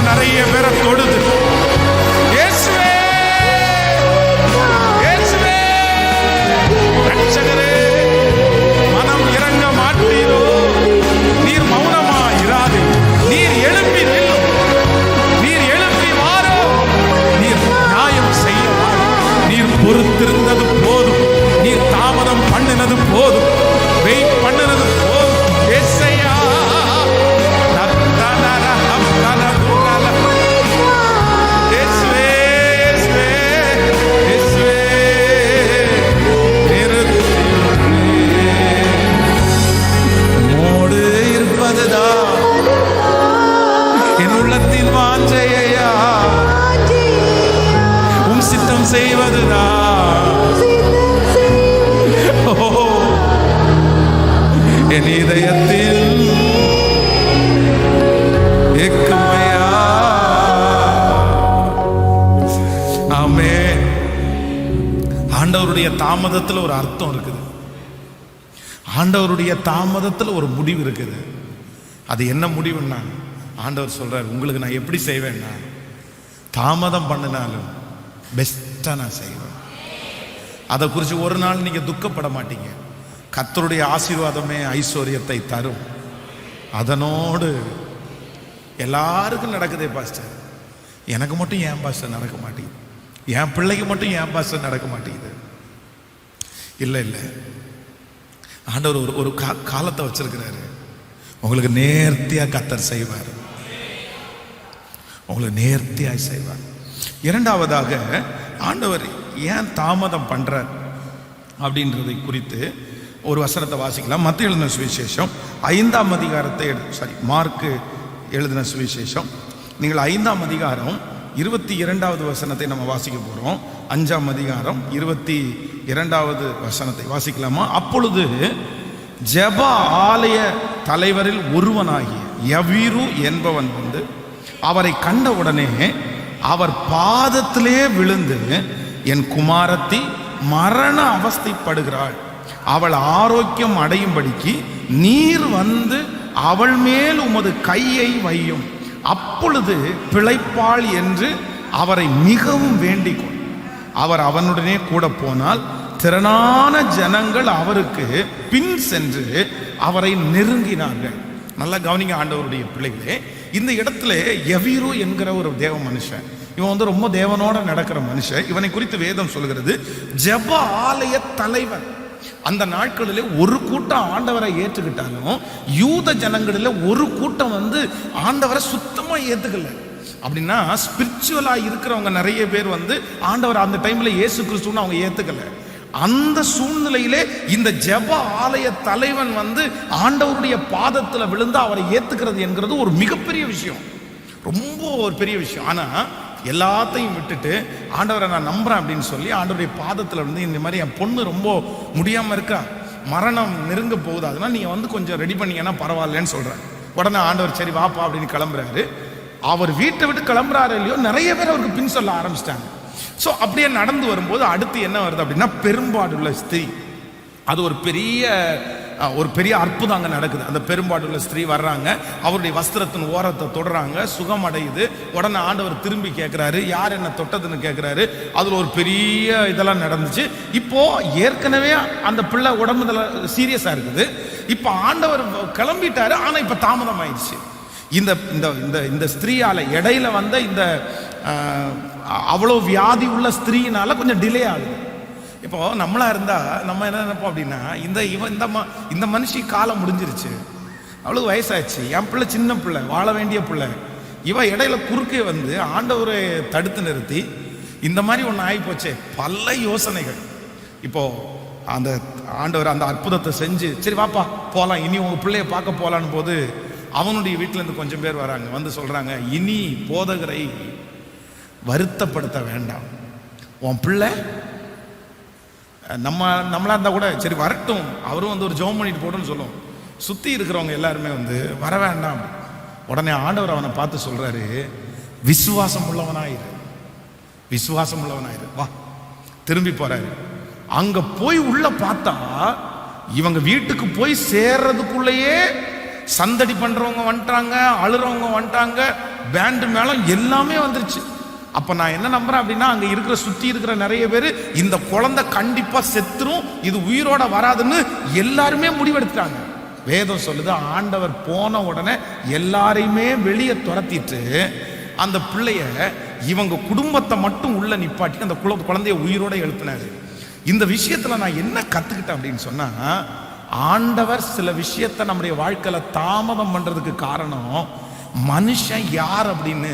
நிறைய பேரை தொடுது. இயேசுவே, இயேசுவே, ரட்சகரே, மனம் இறங்க மாட்டீரோ? நீர் மௌனமா இராது, நீர் எழுப்பி நில்லும், நீர் எழுப்பி வாரோ, நீர் நியாயம் செய்ய வாரோ. நீர் பொறுத்திருந்தது போதும், நீர் தாமதம் பண்ணினது போதும், வெயிட் பண்ணினது போதும். ஏசையா, என் உள்ளத்தின் வாஞ்சையா உம் சித்தம் செய்வதுதான். என் இதயத்தில் எக்குமையா. ஆமென். ஆண்டவருடைய தாமதத்தில் ஒரு அர்த்தம் இருக்குது, ஆண்டவருடைய தாமதத்தில் ஒரு முடிவு இருக்குது. அது என்ன முடிவுன்னா, ஆண்டவர் சொல்றார், உங்களுக்கு நான் எப்படி செய்வேன்னா, தாமதம் பண்ணினாலும் பெஸ்டா நான் செய்வேன். அதை குறித்து ஒரு நாள் நீங்க துக்கப்பட மாட்டீங்க. கர்த்தருடைய ஆசீர்வாதமே ஐஸ்வர்யத்தை தரும். அதனோடு எல்லாருக்கும் நடக்குதே பாஸ்டர், எனக்கு மட்டும் ஏன் பாஸ்டர் நடக்க மாட்டேங்குது, என் பிள்ளைக்கு மட்டும் ஏன் பாஸ்டர் நடக்க மாட்டேங்குது? இல்லை இல்லை, ஆண்டவர் ஒரு காலத்தை வச்சிருக்கிறாரு. உங்களுக்கு நேர்த்தியா கர்த்தர் செய்வார், உங்களுக்கு நேர்த்தியாய் செய்வார். இரண்டாவதாக, ஆண்டவர் ஏன் தாமதம் பண்றார் அப்படின்றதை குறித்து ஒரு வசனத்தை வாசிக்கலாம். மத்தேயு எழுதின சுவிசேஷம் 5ஆம் அதிகாரத்தை மார்க்கு எழுதின சுவிசேஷம், நீங்கள் 5ஆம் அதிகாரம் 22வது வசனத்தை நம்ம வாசிக்க போகிறோம். 5ஆம் அதிகாரம் 22வது வசனத்தை வாசிக்கலாமா? அப்பொழுது ஜெப ஆலய தலைவரில் ஒருவனாகிய யவீரு என்பவன் வந்து அவரை கண்டவுடனே அவர் பாதத்திலே விழுந்து, என் குமாரத்தி மரண அவஸ்தைப்படுகிறாள், அவள் ஆரோக்கியம் அடையும்படிக்கு நீர் வந்து அவள் மேல் உமது கையை வையும், அப்பொழுது பிழைப்பாள் என்று அவரை மிகவும் வேண்டிக் கொண்டார். அவர் அவனுடனே கூட போனால் திரளான ஜனங்கள் அவருக்கு பின் சென்று அவரை நெருங்கினார்கள். நல்லா கவனிங்க ஆண்டவருடைய பிள்ளைகளே, இந்த இடத்துல யவீரு என்கிற ஒரு தேவ மனுஷன், இவன் வந்து ரொம்ப தேவனோட நடக்கிற மனுஷன். இவனை குறித்து வேதம் சொல்கிறது ஜெப ஆலய தலைவர். அந்த நாட்களிலே ஒரு கூட்டம் ஆண்டவரை ஏற்றுக்கிட்டாலும் யூத ஜனங்களில் ஒரு கூட்டம் வந்து ஆண்டவரை சுத்தமா ஏத்துக்கல. அப்படின்னா ஸ்பிரிச்சுவலா இருக்கிறவங்க நிறைய பேர் வந்து ஆண்டவர் அந்த டைம்ல இயேசு கிறிஸ்துன்னு அவங்க ஏத்துக்கல. அந்த சூழ்நிலையிலே இந்த ஜெப ஆலய தலைவன் வந்து ஆண்டவருடைய பாதத்தில் விழுந்து அவரை ஏத்துக்கிறது என்கிறது ஒரு மிகப்பெரிய விஷயம், ரொம்ப ஒரு பெரிய விஷயம். ஆனா எல்லாத்தையும் விட்டுட்டு ஆண்டவரை நான் நம்புறேன் அப்படின்னு சொல்லி ஆண்டவருடைய பாதத்தில் வந்து, இந்த மாதிரி என் பொண்ணு ரொம்ப முடியாம இருக்கா, மரணம் நெருங்க போகுது, அதனால நீங்க வந்து கொஞ்சம் ரெடி பண்ணீங்கன்னா பரவாயில்லன்னு சொல்றேன். உடனே ஆண்டவர் சரி வாப்பா அப்படின்னு கிளம்புறாரு. அவர் வீட்டை விட்டு கிளம்புறாரு இல்லையோ, நிறைய பேர் அவருக்கு பின் சொல்ல ஆரம்பிச்சிட்டாங்க. ஸோ அப்படியே நடந்து வரும்போது அடுத்து என்ன வருது அப்படின்னா, பெரும்பாடுள்ள ஸ்திரீ. அது ஒரு பெரிய அற்புதம் அங்கே நடக்குது. அந்த பெரும்பாடுள்ள ஸ்திரீ வர்றாங்க, அவருடைய வஸ்திரத்தின் ஓரத்தை தொடுறாங்க, சுகம் அடையுது. உடனே ஆண்டவர் திரும்பி கேட்குறாரு, யார் என்ன தொட்டதுன்னு கேட்குறாரு. அதில் ஒரு பெரிய இதெல்லாம் நடந்துச்சு. இப்போ ஏற்கனவே அந்த பிள்ளை உடம்புல சீரியஸாக இருக்குது. இப்போ ஆண்டவர் கிளம்பிட்டாரு, ஆனால் இப்போ தாமதம் ஆயிடுச்சு. இந்த இந்த இந்த ஸ்திரீயால இடையில வந்த இந்த அவ்வளோ வியாதி உள்ள ஸ்திரீனால கொஞ்சம் டிலே ஆகுது. இப்போ நம்மளா இருந்தா நம்ம என்ன நினைப்போம் அப்படின்னா, இந்த மனுஷி காலம் முடிஞ்சிருச்சு, அவளுக்கு வயசாச்சு, என் பிள்ளை சின்ன பிள்ளை, வாழ வேண்டிய பிள்ளை, இவ இடையில குறுக்கே வந்து ஆண்டவரை தடுத்து நிறுத்தி இந்த மாதிரி ஒன்று ஆகி போச்சே. பல யோசனைகள். இப்போ அந்த ஆண்டவர் அந்த அற்புதத்தை செஞ்சு சரி வாப்பா போகலாம், இனி உங்க பிள்ளைய பார்க்க போகலான்னு போது அவனுடைய வீட்டில இருந்து கொஞ்சம் பேர் வராங்க, வந்து சொல்றாங்க, இனி போதகரை வருத்தப்படுத்த வேண்டாம், உன் பிள்ளை நம்மளா இருந்தா கூட சரி வரட்டும், அவரும் வந்து ஒரு ஜெபம் பண்ணிட்டு போடுன்னு சொல்லுவோம். சுத்தி இருக்கிறவங்க எல்லாருமே வந்து வர வேண்டாம். உடனே ஆண்டவர் அவனை பார்த்து சொல்றாரு, விசுவாசம் உள்ளவனாயிரு, விசுவாசம் உள்ளவனாயிரு, வா. திரும்பி போறாரு. அங்க போய் உள்ள பார்த்தா இவங்க வீட்டுக்கு போய் சேர்றதுக்குள்ளேயே சந்தடி பண்றவங்க வந்துட்டாங்க, அழுறவங்க வந்துட்டாங்க, பேண்டு மேளம் எல்லாமே வந்துருச்சு. அப்ப நான் என்ன நம்புறேன் அப்படின்னா, அங்க இருக்கிற சுத்தி இருக்கிற நிறைய பேர் இந்த குழந்தை கண்டிப்பா செத்துரும், இது உயிரோட வராதுன்னு எல்லாருமே முடிவெடுத்துட்டாங்க. வேதம் சொல்லுது, ஆண்டவர் போன உடனே எல்லாரையுமே வெளியே துரத்திட்டு அந்த பிள்ளைய இவங்க குடும்பத்தை மட்டும் உள்ள நிப்பாட்டி அந்த குழந்தைய உயிரோட எழுப்பினாரு. இந்த விஷயத்துல நான் என்ன கத்துக்கிட்டேன் அப்படின்னு சொன்னா, ஆண்டவர் சில விஷயத்தை நம்முடைய வாழ்க்கையில தாமதம் பண்றதுக்கு காரணம் மனுஷன் யார் அப்படின்னு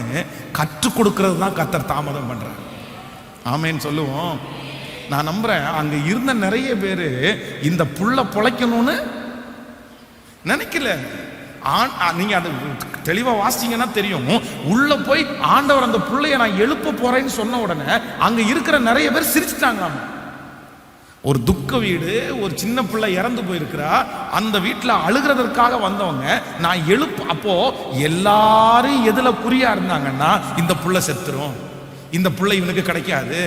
கற்றுக் கொடுக்கிறது தான் கர்த்தர் தாமதம் பண்றார். ஆமேன்னு சொல்லுவோம். நான் நம்புறேன் அங்க இருந்த நிறைய பேரு இந்த புள்ள பொழைக்கணும்னு நினைக்கல. நீங்க அது தெளிவா வாசிங்கன்னா தெரியும். உள்ள போய் ஆண்டவர் அந்த புள்ளைய நான் எழுப்ப போறேன்னு சொன்ன உடனே அங்க இருக்கிற நிறைய பேர் சிரிச்சுட்டாங்களாம். ஒரு துக்க வீடு, ஒரு சின்ன பிள்ளை இறந்து போயிருக்கிறா, அந்த வீட்டில் அழுகிறதற்காக வந்தவங்க நான் அப்போ எல்லாரும் எதுல குறியா இருந்தாங்கன்னா, இந்த புள்ள செத்துரும், இந்த புள்ள இவனுக்கு கிடைக்காது,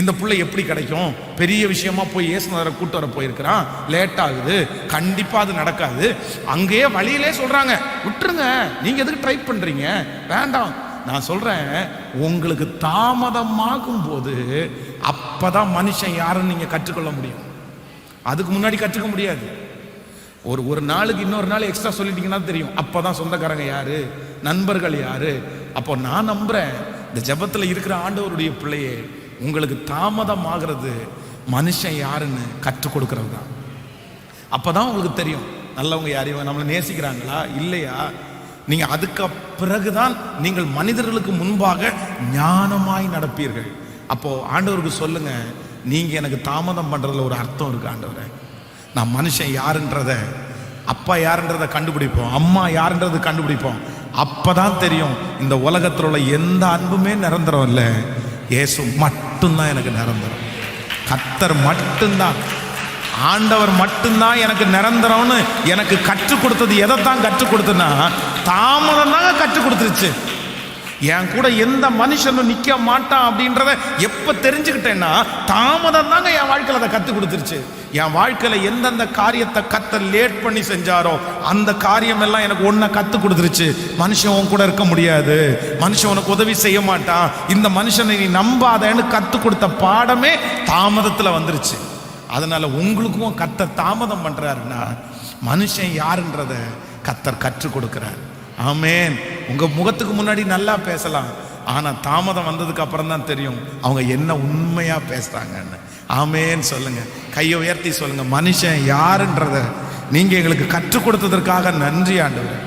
இந்த புள்ள எப்படி கிடைக்கும், பெரிய விஷயமா போய் இயேசுநாதரை கூட்டு வர போயிருக்கிறான், லேட் ஆகுது, கண்டிப்பா அது நடக்காது. அங்கேயே வழியிலே சொல்றாங்க, விட்டுருங்க, நீங்க எதுக்கு ட்ரை பண்றீங்க, வேண்டாம். நான் சொல்றேன், உங்களுக்கு தாமதமாகும் போது அப்பதான் மனுஷன் யாருன்னு நீங்க கற்றுக்கொள்ள முடியும். அதுக்கு முன்னாடி கற்றுக்க முடியாது. ஒரு நாளுக்கு இன்னொரு நாள் எக்ஸ்ட்ரா சொல்லிட்டீங்கன்னா தெரியும், அப்பதான் சொந்தக்காரங்க யாரு, நண்பர்கள் யாரு. அப்போ நான் நம்புறேன், இந்த ஜெபத்துல இருக்கிற ஆண்டவருடைய பிள்ளையே, உங்களுக்கு தாமதம் ஆகிறது மனுஷன் யாருன்னு கற்றுக் கொடுக்கறது தான். அப்பதான் உங்களுக்கு தெரியும் நல்லவங்க யாரையும் நம்மளை நேசிக்கிறாங்களா இல்லையா. நீங்க அதுக்கு பிறகுதான் நீங்கள் மனிதர்களுக்கு முன்பாக ஞானமாய் நடப்பீர்கள். அப்போ ஆண்டவருக்கு சொல்லுங்க, நீங்க எனக்கு தாமதம் பண்றதுல ஒரு அர்த்தம் இருக்கு ஆண்டவரே. நான் மனுஷன் யாருன்றத, அப்பா யாருன்றதை கண்டுபிடிப்போம், அம்மா யாருன்றது கண்டுபிடிப்போம். அப்பதான் தெரியும் இந்த உலகத்தில் உள்ள எந்த அன்புமே நிரந்தரம் இல்லை, இயேசு மட்டும்தான் எனக்கு நிரந்தரம். கர்த்தர் மட்டும்தான், ஆண்டவர் மட்டும்தான் எனக்கு நிரந்தரம்னு எனக்கு கற்றுக் கொடுத்தது. எதைத்தான் கற்றுக் கொடுத்தனா, தாமதம் தாங்க கற்றுக் கொடுத்துருச்சு. என் கூட எந்த மனுஷனும் நிற்க மாட்டான் அப்படின்றத எப்போ தெரிஞ்சுக்கிட்டேன்னா, தாமதம் தாங்க என் வாழ்க்கையில் அதை கற்றுக் கொடுத்துருச்சு. என் வாழ்க்கையில் எந்தெந்த காரியத்தை கர்த்தர் லேட் பண்ணி செஞ்சாரோ அந்த காரியம் எல்லாம் எனக்கு ஒன்றை கற்றுக் கொடுத்துருச்சு. மனுஷன் உன் கூட இருக்க முடியாது, மனுஷன் உனக்கு உதவி செய்ய மாட்டான், இந்த மனுஷனை நீ நம்பாதேன்னு கற்றுக் கொடுத்த பாடமே தாமதத்தில் வந்துருச்சு. அதனால உங்களுக்கும் கர்த்தர் தாமதம் பண்றாருன்னா, மனுஷன் யாருன்றத கர்த்தர் கற்றுக் கொடுக்கிறார். ஆமேன். உங்க முகத்துக்கு முன்னாடி நல்லா பேசலாம், ஆனா தாமதம் வந்ததுக்கு அப்புறம் தான் தெரியும் அவங்க என்ன உண்மையா பேசுறாங்கன்னு. ஆமேன் சொல்லுங்க, கையை உயர்த்தி சொல்லுங்க, மனுஷன் யாருன்றத நீங்க எங்களுக்கு கற்றுக் கொடுத்ததற்காக நன்றி ஆண்டவரே.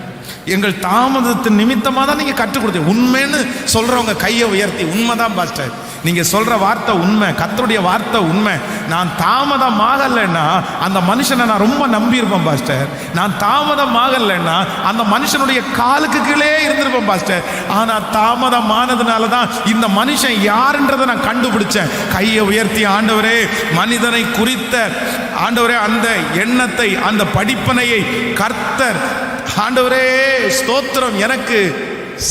எங்கள் தாமதத்தின் நிமித்தமாக தான் நீங்க கற்றுக் கொடுத்தீங்க. உண்மைன்னு சொல்றவங்க கையை உயர்த்தி, உண்மைதான் பாஸ்டர், நீங்க சொல்ற வார்த்தை உண்மை, கர்த்தருடைய வார்த்தை உண்மை. நான் தாமதமாகலைன்னா அந்த மனுஷனை நான் ரொம்ப நம்பியிருப்பேன் பாஸ்டர். நான் தாமதமாகலைன்னா அந்த மனுஷனுடைய காலுக்கு கீழே இருந்திருப்பேன் பாஸ்டர். ஆனா தாமதமானதுனால தான் இந்த மனுஷன் யாருன்றதை நான் கண்டுபிடிச்சேன். கையை உயர்த்தி, ஆண்டவரே, மனிதனை குறித்த ஆண்டவரே அந்த எண்ணத்தை, அந்த படிப்பனையை கர்த்தர் ஆண்டவரே ஸ்தோத்திரம் எனக்கு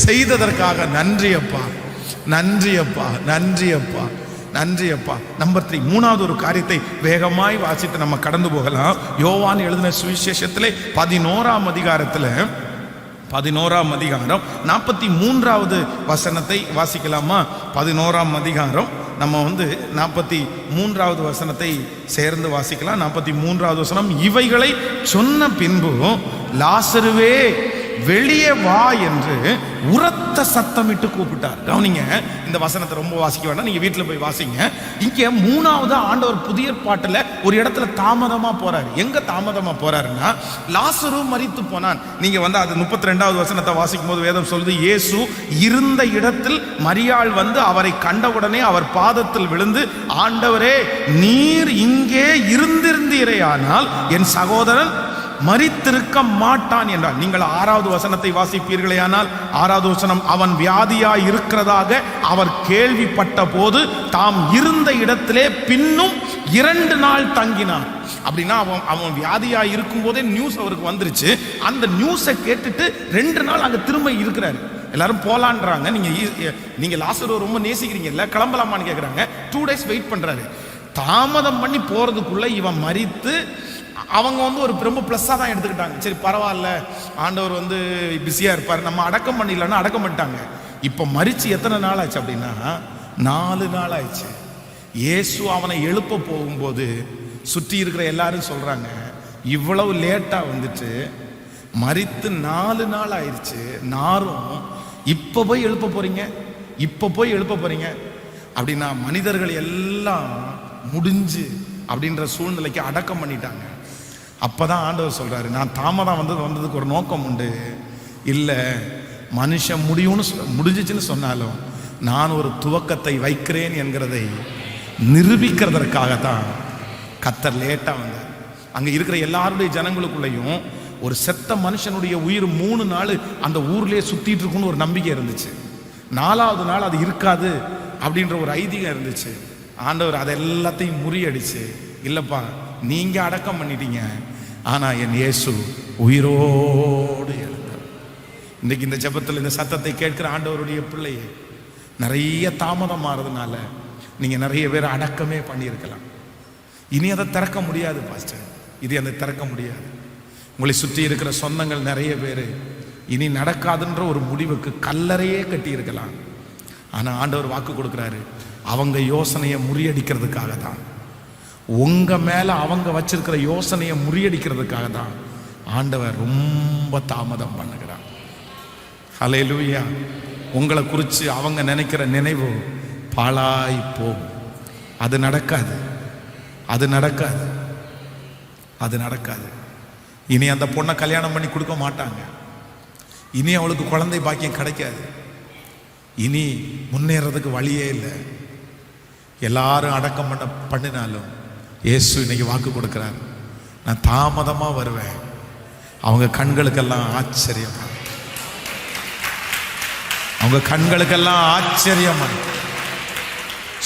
செய்ததற்காக நன்றி அப்பா, நன்றி அப்பா, நன்றி அப்பா, நன்றி அப்பா. நம்பர் 3, மூணாவது ஒரு காரியத்தை வேகமாய் வாசித்து நம்ம கடந்து போகலாம். யோவான் எழுதின சுவிசேஷத்திலே 11ஆம் அதிகாரத்தில் 11ஆம் அதிகாரம் 43வது வசனத்தை வாசிக்கலாமா? 11ஆம் அதிகாரம் நம்ம 43வது வசனத்தை சேர்ந்து வாசிக்கலாம். 43வது வசனம், இவைகளை சொன்ன பின்பு லாசருவே வெளியே வா என்று உரத்த சத்தமிட்டு கூப்பிட்டார். கவனிங்க, இந்த வசனத்தை ரொம்ப வாசிக்க வேண்டாம், நீங்க வீட்டில் போய் வாசிங்க. இங்க 3வது ஆண்டவர் புதிய பாட்டுல ஒரு இடத்துல தாமதமா போறாரு. எங்க தாமதமா போறாருன்னா, லாசரு மரித்து போனான். நீங்க அது 32வது வசனத்தை வாசிக்கும் போது வேதம் சொல்லுது, இயேசு இருந்த இடத்தில் மரியாள் அவரை கண்டவுடனே அவர் பாதத்தில் விழுந்து, ஆண்டவரே, நீர் இங்கே இருந்திருந்தீரேயானால் என் சகோதரன் மரித்திருக்க மாட்டான் என்றார். நீங்கள் 6வது வசனத்தை வாசிப்பீர்களேயானால் 6வது வசனம், அவன் வியாதியாய் இருக்கிறதாக அவர் கேள்விப்பட்ட போது தாம் இருந்த இடத்திலே பின்னும் 2 நாள் தங்கினார். அப்படின்னா அவன் வியாதியாய் இருக்கும் போதே நியூஸ் அவருக்கு வந்துருச்சு. அந்த நியூஸை கேட்டுட்டு 2 நாள் அங்க திரும்ப இருக்கிறாரு. எல்லாரும் போலான்றாங்க. நீங்க லாசரு ரொம்ப நேசிக்கிறீங்கல்ல, கிளம்பலாமான்னு கேட்குறாங்க. 2 days வெயிட் பண்றாரு. தாமதம் பண்ணி போறதுக்குள்ள இவன் மரித்து, அவங்க ஒரு ரொம்ப ப்ளஸ்ஸாக தான் எடுத்துக்கிட்டாங்க. சரி பரவாயில்ல, ஆண்டவர் பிஸியாக இருப்பார், நம்ம அடக்கம் பண்ணிடலன்னா அடக்கம் பண்ணிட்டாங்க. இப்போ மரிச்சு எத்தனை நாள் ஆச்சு அப்படின்னா 4 நாள் ஆயிடுச்சு. இயேசு அவனை எழுப்ப போகும்போது சுற்றி இருக்கிற எல்லாரும் சொல்கிறாங்க, இவ்வளவு லேட்டாக மரித்து 4 நாள் ஆயிடுச்சு, நாரும் இப்போ போய் எழுப்ப போறீங்க, இப்போ போய் எழுப்ப போறீங்க அப்படின்னா மனிதர்கள் எல்லாம் முடிஞ்சு அப்படின்ற சூழ்நிலைக்கு அடக்கம் பண்ணிட்டாங்க. அப்பதான் ஆண்டவர் சொல்றாரு, நான் தாமதம் வந்ததுக்கு ஒரு நோக்கம் உண்டு. இல்லை, மனுஷன் முடிஞ்சிச்சுன்னு சொன்னாலும் நான் ஒரு துவக்கத்தை வைக்கிறேன் என்கிறதை நிரூபிக்கிறதற்காகத்தான் கர்த்தர் லேட்டா வந்தார். அங்க இருக்கிற எல்லாருடைய ஜனங்களுக்குள்ளேயும் ஒரு செத்த மனுஷனுடைய உயிர் 3 நாள் அந்த ஊர்லயே சுத்திட்டு இருக்குன்னு ஒரு நம்பிக்கை இருந்துச்சு. 4வது நாள் அது இருக்காது அப்படின்ற ஒரு ஐதீகம் இருந்துச்சு. ஆண்டவர் அதை எல்லாத்தையும் முறியடிச்சு, இல்லப்பா நீங்க அடக்கம் பண்ணிட்டீங்க, ஆனா என் இயேசு உயிரோடு எழுந்தார். இன்னைக்கு இந்த ஜெபத்தில் இந்த சத்தத்தை கேட்கிற ஆண்டவருடைய பிள்ளையே, நிறைய தாமதம் ஆறதுனால நீங்க நிறைய பேர் அடக்கமே பண்ணியிருக்கலாம். இனி அதை திறக்க முடியாது பாஸ்டர், இது அதை திறக்க முடியாது. உங்களை சுற்றி இருக்கிற சொந்தங்கள் நிறைய பேர் இனி நடக்காதுன்ற ஒரு முடிவுக்கு கல்லறையே கட்டி இருக்கலாம். ஆனா ஆண்டவர் வாக்கு கொடுக்கிறாரு, அவங்க யோசனையை முறியடிக்கிறதுக்காக தான், உங்க மேல அவங்க வச்சிருக்கிற யோசனையை முறியடிக்கிறதுக்காக தான் ஆண்டவர் ரொம்ப தாமதம் பண்ணுகிறார். ஹல்லேலூயா. உங்களை குறித்து அவங்க நினைக்கிற நினைவு பாழாய் போகும். அது நடக்காது, அது நடக்காது, அது நடக்காது. இனி அந்த பொண்ணை கல்யாணம் பண்ணி கொடுக்க மாட்டாங்க. இனி அவளுக்கு குழந்தை பாக்கியம் கிடைக்காது. இனி முன்னேறதுக்கு வழியே இல்லை. எல்லாரும் அடக்கம் பண்ணினாலும் இயேசு இன்னைக்கு வாக்கு கொடுக்கிறார், நான் தாமதமா வருவேன். அவங்க கண்களுக்கெல்லாம் ஆச்சரியமா, அவங்க கண்களுக்கெல்லாம் ஆச்சரியமா,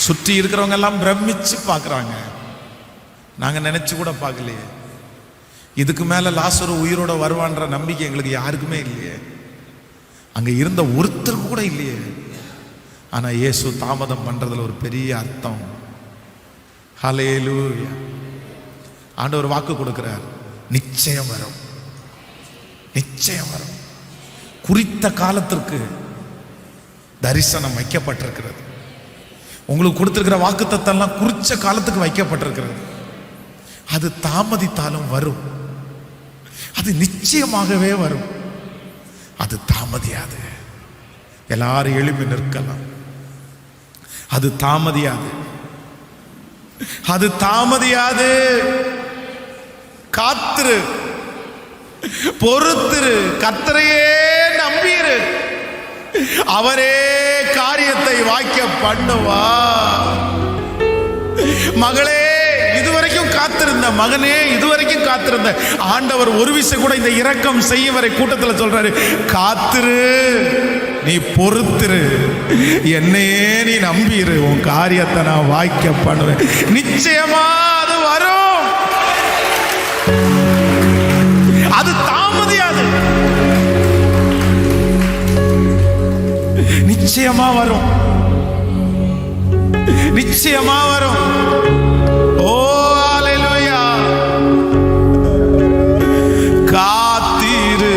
சுற்றி இருக்கிறவங்க எல்லாம் பிரமிச்சு பார்க்கறாங்க. நாங்க நினைச்சு கூட பார்க்கலையே, இதுக்கு மேல லாசரு உயிரோட வருவான்ற நம்பிக்கை எங்களுக்கு யாருக்குமே இல்லையே, அங்க இருந்த ஒருத்தருக்கு கூட இல்லையே. ஆனா இயேசு தாமதம் பண்றதுல ஒரு பெரிய அர்த்தம். ஹல்லேலூயா. ஆண்டவர் வாக்கு கொடுக்கிறார், நிச்சயம் வரும், நிச்சயம் வரும். குறித்த காலத்திற்கு தரிசனம் வைக்கப்பட்டிருக்கிறது. உங்களுக்கு கொடுத்திருக்கிற வாக்குத்தத்தெல்லாம் குறிச்ச காலத்துக்கு வைக்கப்பட்டிருக்கிறது. அது தாமதித்தாலும் வரும், அது நிச்சயமாகவே வரும், அது தாமதியாது. எல்லாரும் எழுப்பி நிற்கலாம். அது தாமதியாது, அது தாமதியாது. காத்திரு, பொறுத்திரு, கர்த்தரையே நம்பிரு, அவரே காரியத்தை வாய்க்க பண்ணுவா. மகளே இதுவரைக்கும் காத்திருந்த, மகனே இதுவரைக்கும் காத்திருந்த, ஆண்டவர் ஒரு விஷயம் கூட இந்த இரக்கம் செய்யும் வரை கூட்டத்தில் சொல்றாரு, காத்திரு, நீ பொறுத்திரு, என்னையே நீ நம்பிரு, உன் காரியத்தை நான் வாய்க்க பண்ணுவேன். நிச்சயமா அது வரும், அது தாமதியாது, நிச்சயமா வரும், நிச்சயமா வரும். ஓ அல்லேலூயா. காத்திரு,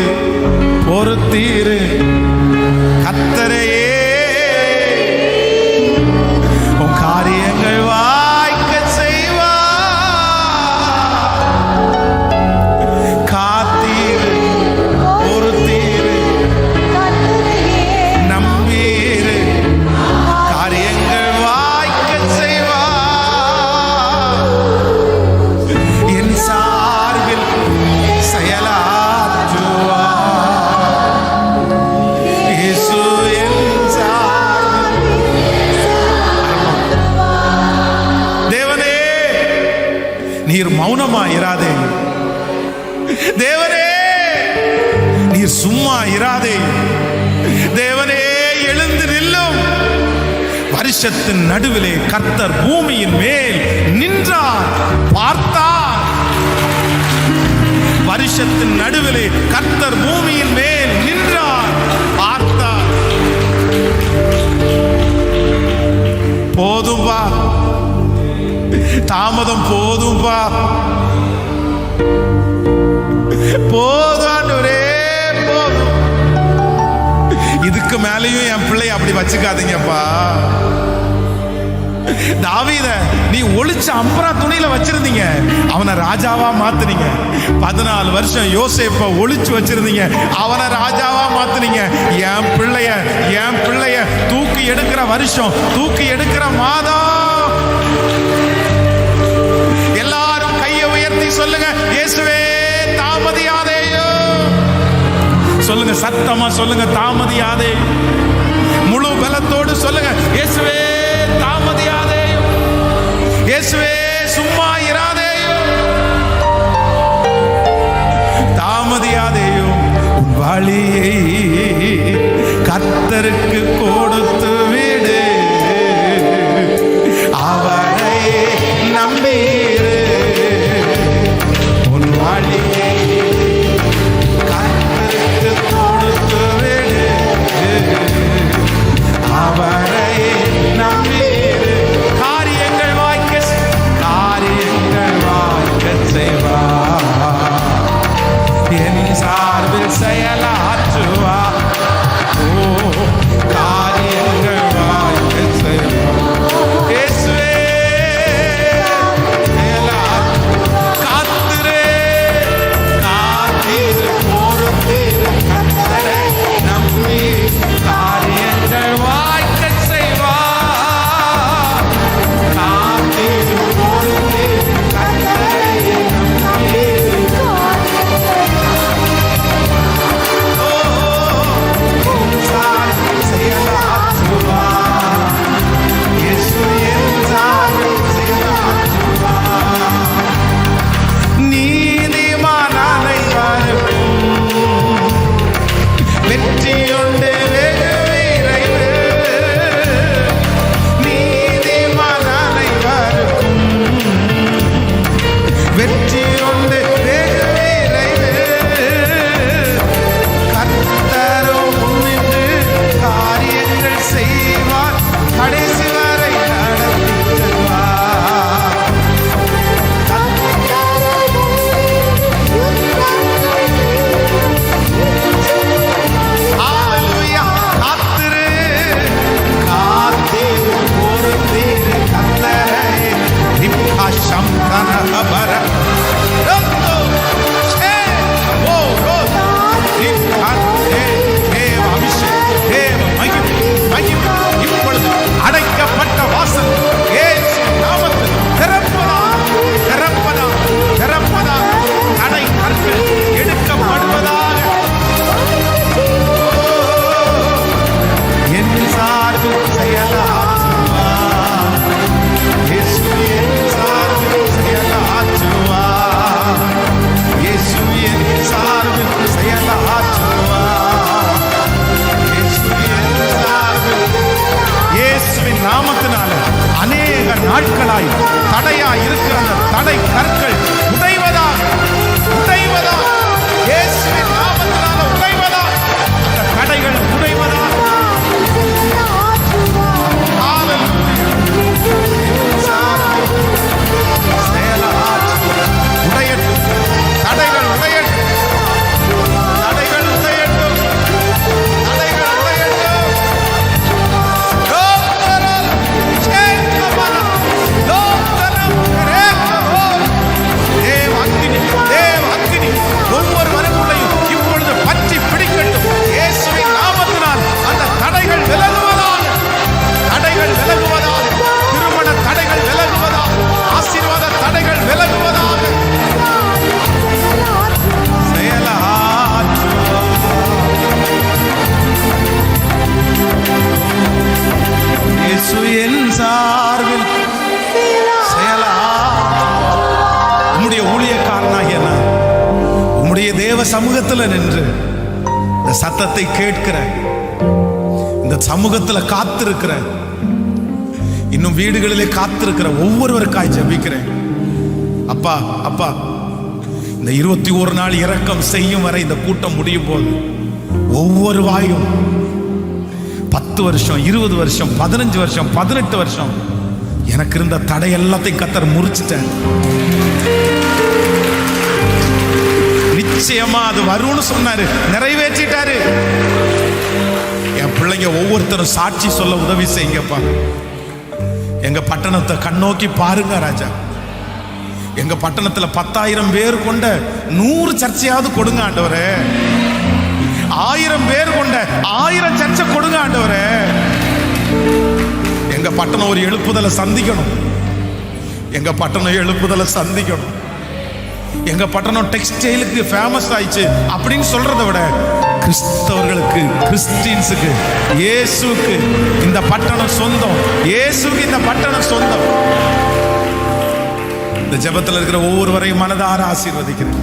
பொறுத்திரு, கர்த்தரையே உன் காரியங்கள் வாய்க்க செய்வா. காத்திரு, பொறுத்திரு, நம்பிரு, காரியங்கள் வாய்க்க செய்வா. என் சார்பில் செயலாற்றுவா. இயேசு என் சார்பில். தேவனே நீர் மௌனமா இராதே, தேவனே நீர் சும்மா இராதே, தேவனே எழுந்து நில்லும். வருஷத்தின் நடுவிலே கர்த்தர் பூமியின் மேல் நின்றார், பார்த்தார். வருஷத்தின் நடுவிலே கர்த்தர் பூமியின் மேல் நின்றார், பார்த்தார். போதும்பா, தாமதம் போதும்பா, போதாண்டவரே போதும். இதுக்கு மேலேயும் என் பிள்ளைய அப்படி வச்சுக்காதீங்கப்பா. தாவீத நீ ஒளிச்ச அம்பரா துணியில வச்சிருந்தீங்க, அவனை ராஜாவா மாத்துனீங்க. 14 வருஷம் யோசேப்பை ஒளிச்சு வச்சிருந்தீங்க, அவனை ராஜாவா மாத்துனீங்க. என் பிள்ளைய தூக்கி எடுக்கிற வருஷம், தூக்கி எடுக்கிற மாதம். எல்லாரும் கையை உயர்த்தி சொல்லுங்க, இயேசுவே தாமதியாதேயோ. சொல்லுங்க, சத்தமா சொல்லுங்க, தாமதியாதே. முழு பலத்தோடு சொல்லுங்க, இயேசுவே தாமதியாதேயோ, இயேசுவே சும்மா இராதேயோ, தாமதியாதேயோ. உன் வழியை கர்த்தருக்கு கொடுத்து விடு, அவரை நம்பிரு. உன் வழியை கர்த்தருக்கு கொடுத்து விடு, அவரை நம்பிரு. காரியங்கள் வாய்க்க செய்வா. என் சார்பில் செயலாற்றுவா. ஓ காரியங்கள் வாய்க்க செய்வா. இயேசுவே காத்திரு, காத்திரு, பொறுத்திரு, கர்த்தரை நம்பி காரியங்கள் வாய்க்க செய்வா. காத்திரு, பொறுத்திரு, கர்த்தரை நம்பி. ஓ தேவ சமூகத்துல நின்று இந்த சத்தத்தை கேட்கிற, இந்த சமூகத்துல காத்திருக்கிற, இன்னும் வீடுகளிலே காத்திருக்கிற ஒவ்வொருவருக்காய் ஜெபிக்கிறேன். அப்பா அப்பா, இந்த 21 நாள் இரக்கம் செய்யும் வரை இந்த கூட்டம் முடியும் போது ஒவ்வொரு வாயும் 10 வருஷம் 20 வருஷம் 15 வருஷம் 18 வருஷம் எனக்கு இருந்த தடை எல்லாத்தையும் கர்த்தர் முறிச்சிட்டேன். நிச்சயமா அது வரும்னு சொன்னாரு, நிறைவேற்றிட்டாரு. என் பிள்ளைங்க ஒவ்வொருத்தரும் சாட்சி சொல்ல உதவி செய்யுங்கப்பா. எங்க பட்டணத்தை கண்ணோக்கி பாருங்க ராஜா. எங்க பட்டணத்துல 10,000 பேர் கொண்ட 100 சர்ச்சையாவது கொடுங்க ஆண்டவரே. 1000 பேர் கொண்ட 1000 சர்ச்சை கொடுங்க ஆண்டவரே. எங்க பட்டணம் ஒரு எழுப்புதலை சந்திக்கணும். எங்க பட்டணம் எழுப்புதலை சந்திக்கணும். எங்க பட்டணம் டெக்ஸ்டைலுக்கு ஃபேமஸ் ஆயிடுச்சு அப்படின்னு சொல்றதை விட கிறிஸ்தவர்களுக்கு, கிறிஸ்டியன்ஸுக்கு, இயேசுக்கு இந்த பட்டணம் சொந்தம். இயேசுக்கு இந்த பட்டணம் சொந்தம். இந்த ஜெபத்தில் இருக்கிற ஒவ்வொருவரையும் மனதார ஆசீர்வதிக்கிறேன்.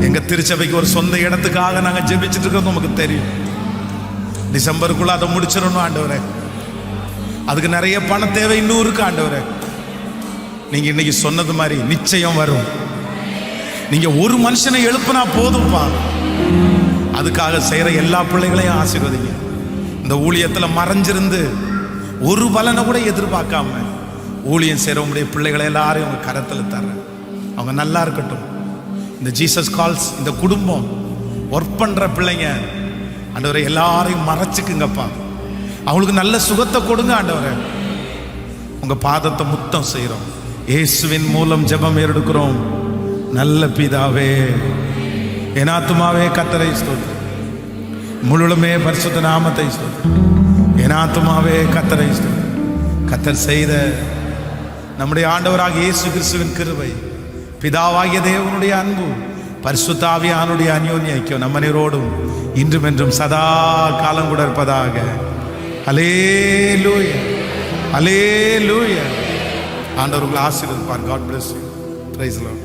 எங்க திருச்சபைக்கு ஒரு சொந்த இடத்துக்காக நாங்க ஜெபிச்சுட்டு இருக்கிறது நமக்கு தெரியும். டிசம்பருக்குள்ள அதை முடிச்சிடணும் ஆண்டவரே. அதுக்கு நிறைய பண தேவை இன்னும் இருக்கு ஆண்டவரே. நீங்க இன்னைக்கு சொன்னது மாதிரி நிச்சயம் வரும். நீங்க ஒரு மனுஷனை எழுப்புனா போதும்பா. அதுக்காக செய்யற எல்லா பிள்ளைகளையும் ஆசீர்வதிங்க. இந்த ஊழியத்துல மறைஞ்சிருந்து ஒரு பலனை கூட எதிர்பார்க்காம ஊழியம் செய்யறவங்களுடைய பிள்ளைகளை எல்லாரையும் அவங்க கரத்துல தர்றேன். அவங்க நல்லா இருக்கட்டும். இந்த ஜீசஸ் கால்ஸ் இந்த குடும்பம் ஒர்க் பண்ற பிள்ளைங்க ஆண்டவரை எல்லாரையும் மறைச்சுக்குங்கப்பா. அவங்களுக்கு நல்ல சுகத்தை கொடுங்க ஆண்டவரை. உங்க பாதத்தை முத்தம் செய்யறோம். இயேசுவின் மூலம் ஜெபம் எடுக்கிறோம் நல்ல பிதாவே. என் ஆத்துமாவே கர்த்தரை ஸ்தோத்திரி, முழுமே பரிசுத்த நாமத்தை ஸ்தோத்திரி. என் ஆத்துமாவே கர்த்தரை ஸ்தோத்திரி. கர்த்தர் செய்த நம்முடைய ஆண்டவராகிய இயேசு கிறிஸ்துவின் கிருபை, பிதாவாகிய தேவனுடைய அன்பு, பரிசுத்த ஆவியானுடைய அந்யோன்ய ஐக்கியம் நம்ம அனைவரோடும் இன்றும் என்றும் சதா காலம் கூட இருப்பதாக. அல்லேலூயா, அல்லேலூயா. ஆண்டவர் உங்களை ஆசீர்வதிப்பார். God bless you. Praise the Lord.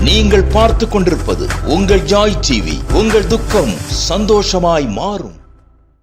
நீங்கள் பார்த்துக் கொண்டிருப்பது உங்கள் ஜாய் டிவி. உங்கள் துக்கம் சந்தோஷமாய் மாறும்.